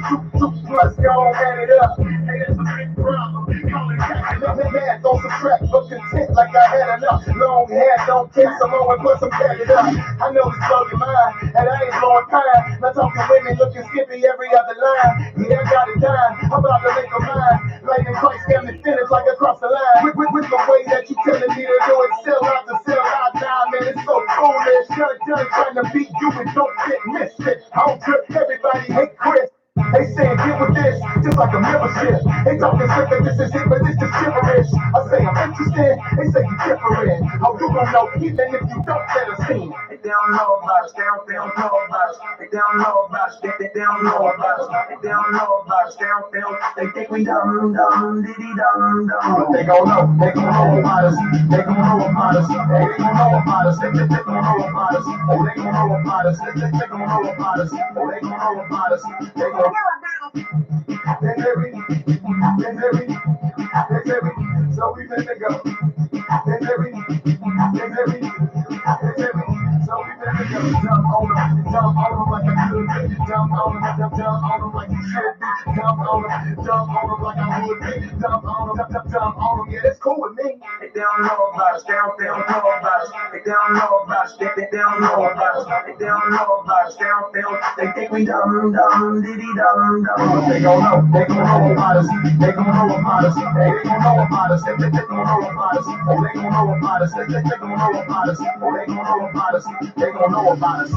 plus, y'all add it up. Hey, that's a big problem. Man, don't subtract, but content like I had enough. Long hair, don't take some more and put some credit up. I know it's blowing your mind, and I ain't blowing pine. Not talking women looking skippy every other line. Yeah, I got it done. I'm about to make a mind. Lightning Christ got me finished like across the line. With the way that you telling me to do it, sell out to sell out. Nah, man, it's so foolish. Done trying to beat you and don't get missed it. I don't trip, everybody hate Chris. They saying get with this, just like a membership. They talking slick that this is it, but this is gibberish. fresh. I say I'm interested, they say you different. How you gonna know even if you don't set a scene? They don't know about us, they don't know about us. They don't know about us, they don't know about us. They don't know about us, they think we dumb, diddy dumb. But they gon' know about us. They gon' know about us. They gon' know about us. They gon' know about us. Oh, they gon' know about us. They gon' know about us. Oh, they gon' know about us. They gon' know about us. They heavy. So we finna go. They heavy. So we finna go. Jump on them like I could be. Jump on them like you should be. Jump on them like I would be. Jump on them, yeah, that's cool with me. They don't know about us, they don't know about us. They don't know about us, they don't know about us. They don't know about us, they think we dumb, diddy dumb. But they gon' know about us. They gon' know about us. They gon' know about us. They gon' know about us. Oh, they gon' know about us. They gon' know about us. Oh, they gon' know about us. They gon' know about us.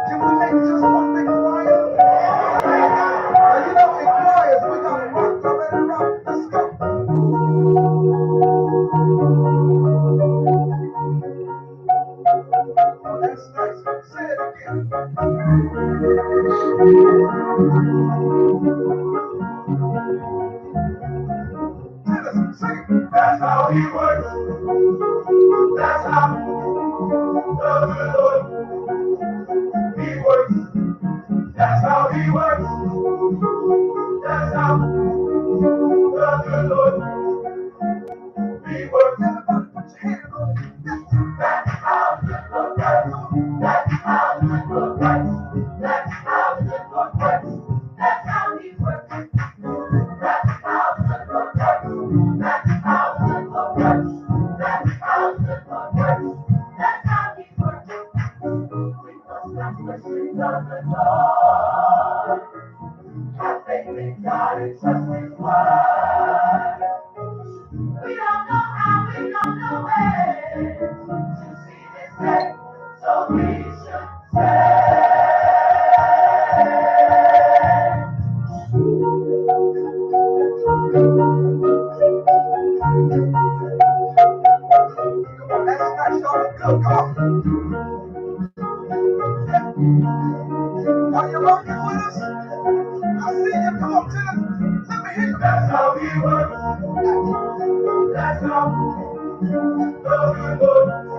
Can we make just one big choir? You know, in choirs, we gotta rock. Y'all ready to rock? Let's go. Oh, that's nice. Say it again. Dennis, sing it. That's how he works. That's how the good Lord, he works. That's how he works. That's how the good Lord, he works. Everybody put your hand on it. That's how the Lord works. That's how the Lord works. That's how the Lord works. That's how he works. That's how the Lord works. That's how the Lord works. That's how the Lord works. That's how he works. We must not question the Lord. Have faith in God and trust His word. We don't know how, we don't know when to see this day, so we should say. Come on, that's nice, y'all look good. Come on. Are you rocking with us? I see you. Come on, Dennis. Let me hear you. That's how he works. That's how the good Lord,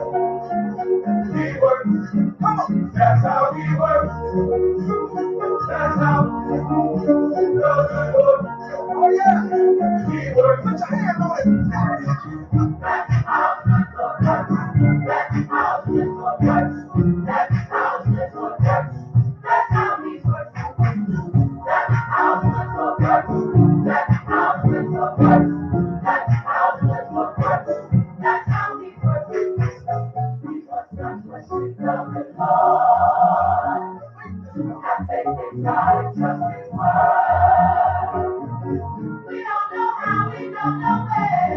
he works. Come on. That's how he works. That's how the good Lord, oh yeah, he works. Put your hand on it. That's how the Lord works. That's how the Lord works. That's how the Lord works. That's how he works. That's how the Lord works. That's how the Lord works. That's how the Lord works. That's how he works. We must not question the Lord. Have faith in God and trust His word. We don't know how, we don't know when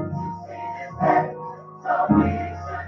to see this day, so we should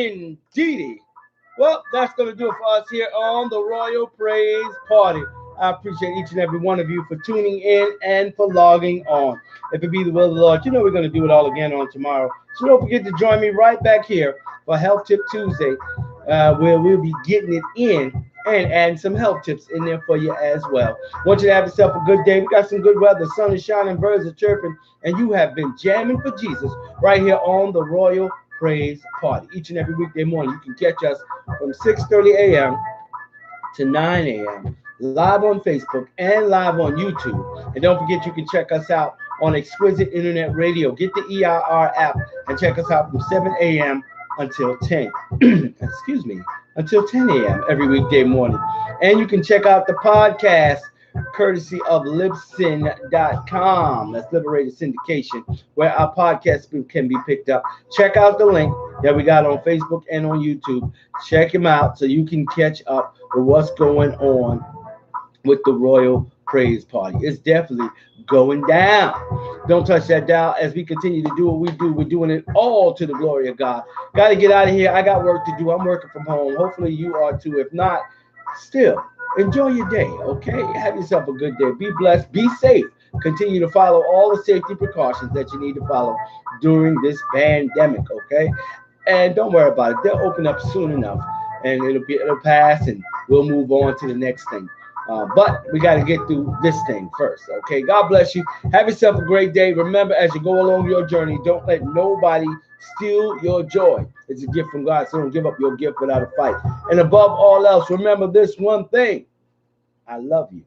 indeedy. Well, that's going to do it for us here on the Royal Praise Party. I appreciate each and every one of you for tuning in and for logging on. If it be the will of the Lord, you know we're going to do it all again on tomorrow. So don't forget to join me right back here for Health Tip Tuesday, where we'll be getting it in and adding some health tips in there for you as well. Want you to have yourself a good day. We got some good weather. Sun is shining, birds are chirping, and you have been jamming for Jesus right here on the Royal Praise Party. Each and every weekday morning, you can catch us from 6:30 a.m. to 9 a.m. live on Facebook and live on YouTube. And don't forget, you can check us out on Exquisite Internet Radio. Get the EIR app and check us out from 7 a.m. until 10. Excuse me, until 10 a.m. every weekday morning. And you can check out the podcast courtesy of Libsyn.com. That's Liberated Syndication, where our podcast can be picked up. Check out the link that we got on Facebook and on YouTube. Check them out so you can catch up with what's going on with the Royal Praise Party. It's definitely going down. Don't touch that dial as we continue to do what we do. We're doing it all to the glory of God. Got to get out of here. I got work to do. I'm working from home. Hopefully you are too. If not, still, enjoy your day, okay? Have yourself a good day. Be blessed. Be safe. Continue to follow all the safety precautions that you need to follow during this pandemic, okay? And don't worry about it. They'll open up soon enough, and it'll pass, and we'll move on to the next thing. But we got to get through this thing first, okay? God bless you. Have yourself a great day. Remember, as you go along your journey, don't let nobody steal your joy. It's a gift from God, so don't give up your gift without a fight. And above all else, remember this one thing. I love you,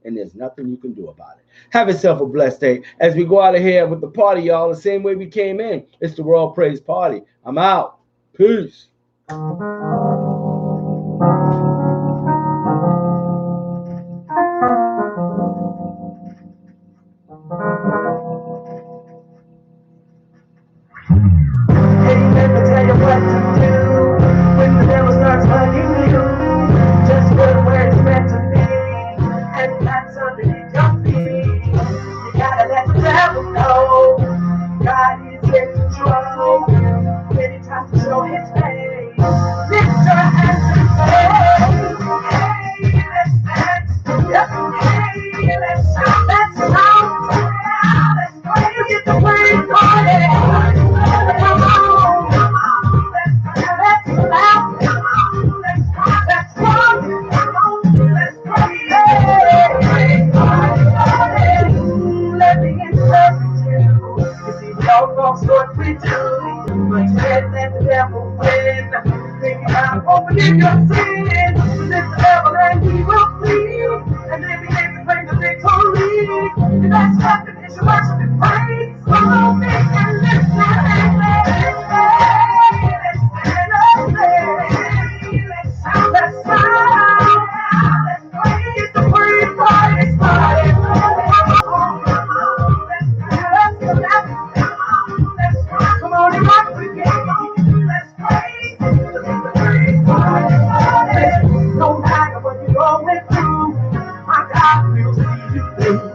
and there's nothing you can do about it. Have yourself a blessed day. As we go out of here with the party, y'all, the same way we came in. It's the Royal Praise Party. I'm out. Peace. No matter what you're going through, my God will see you through.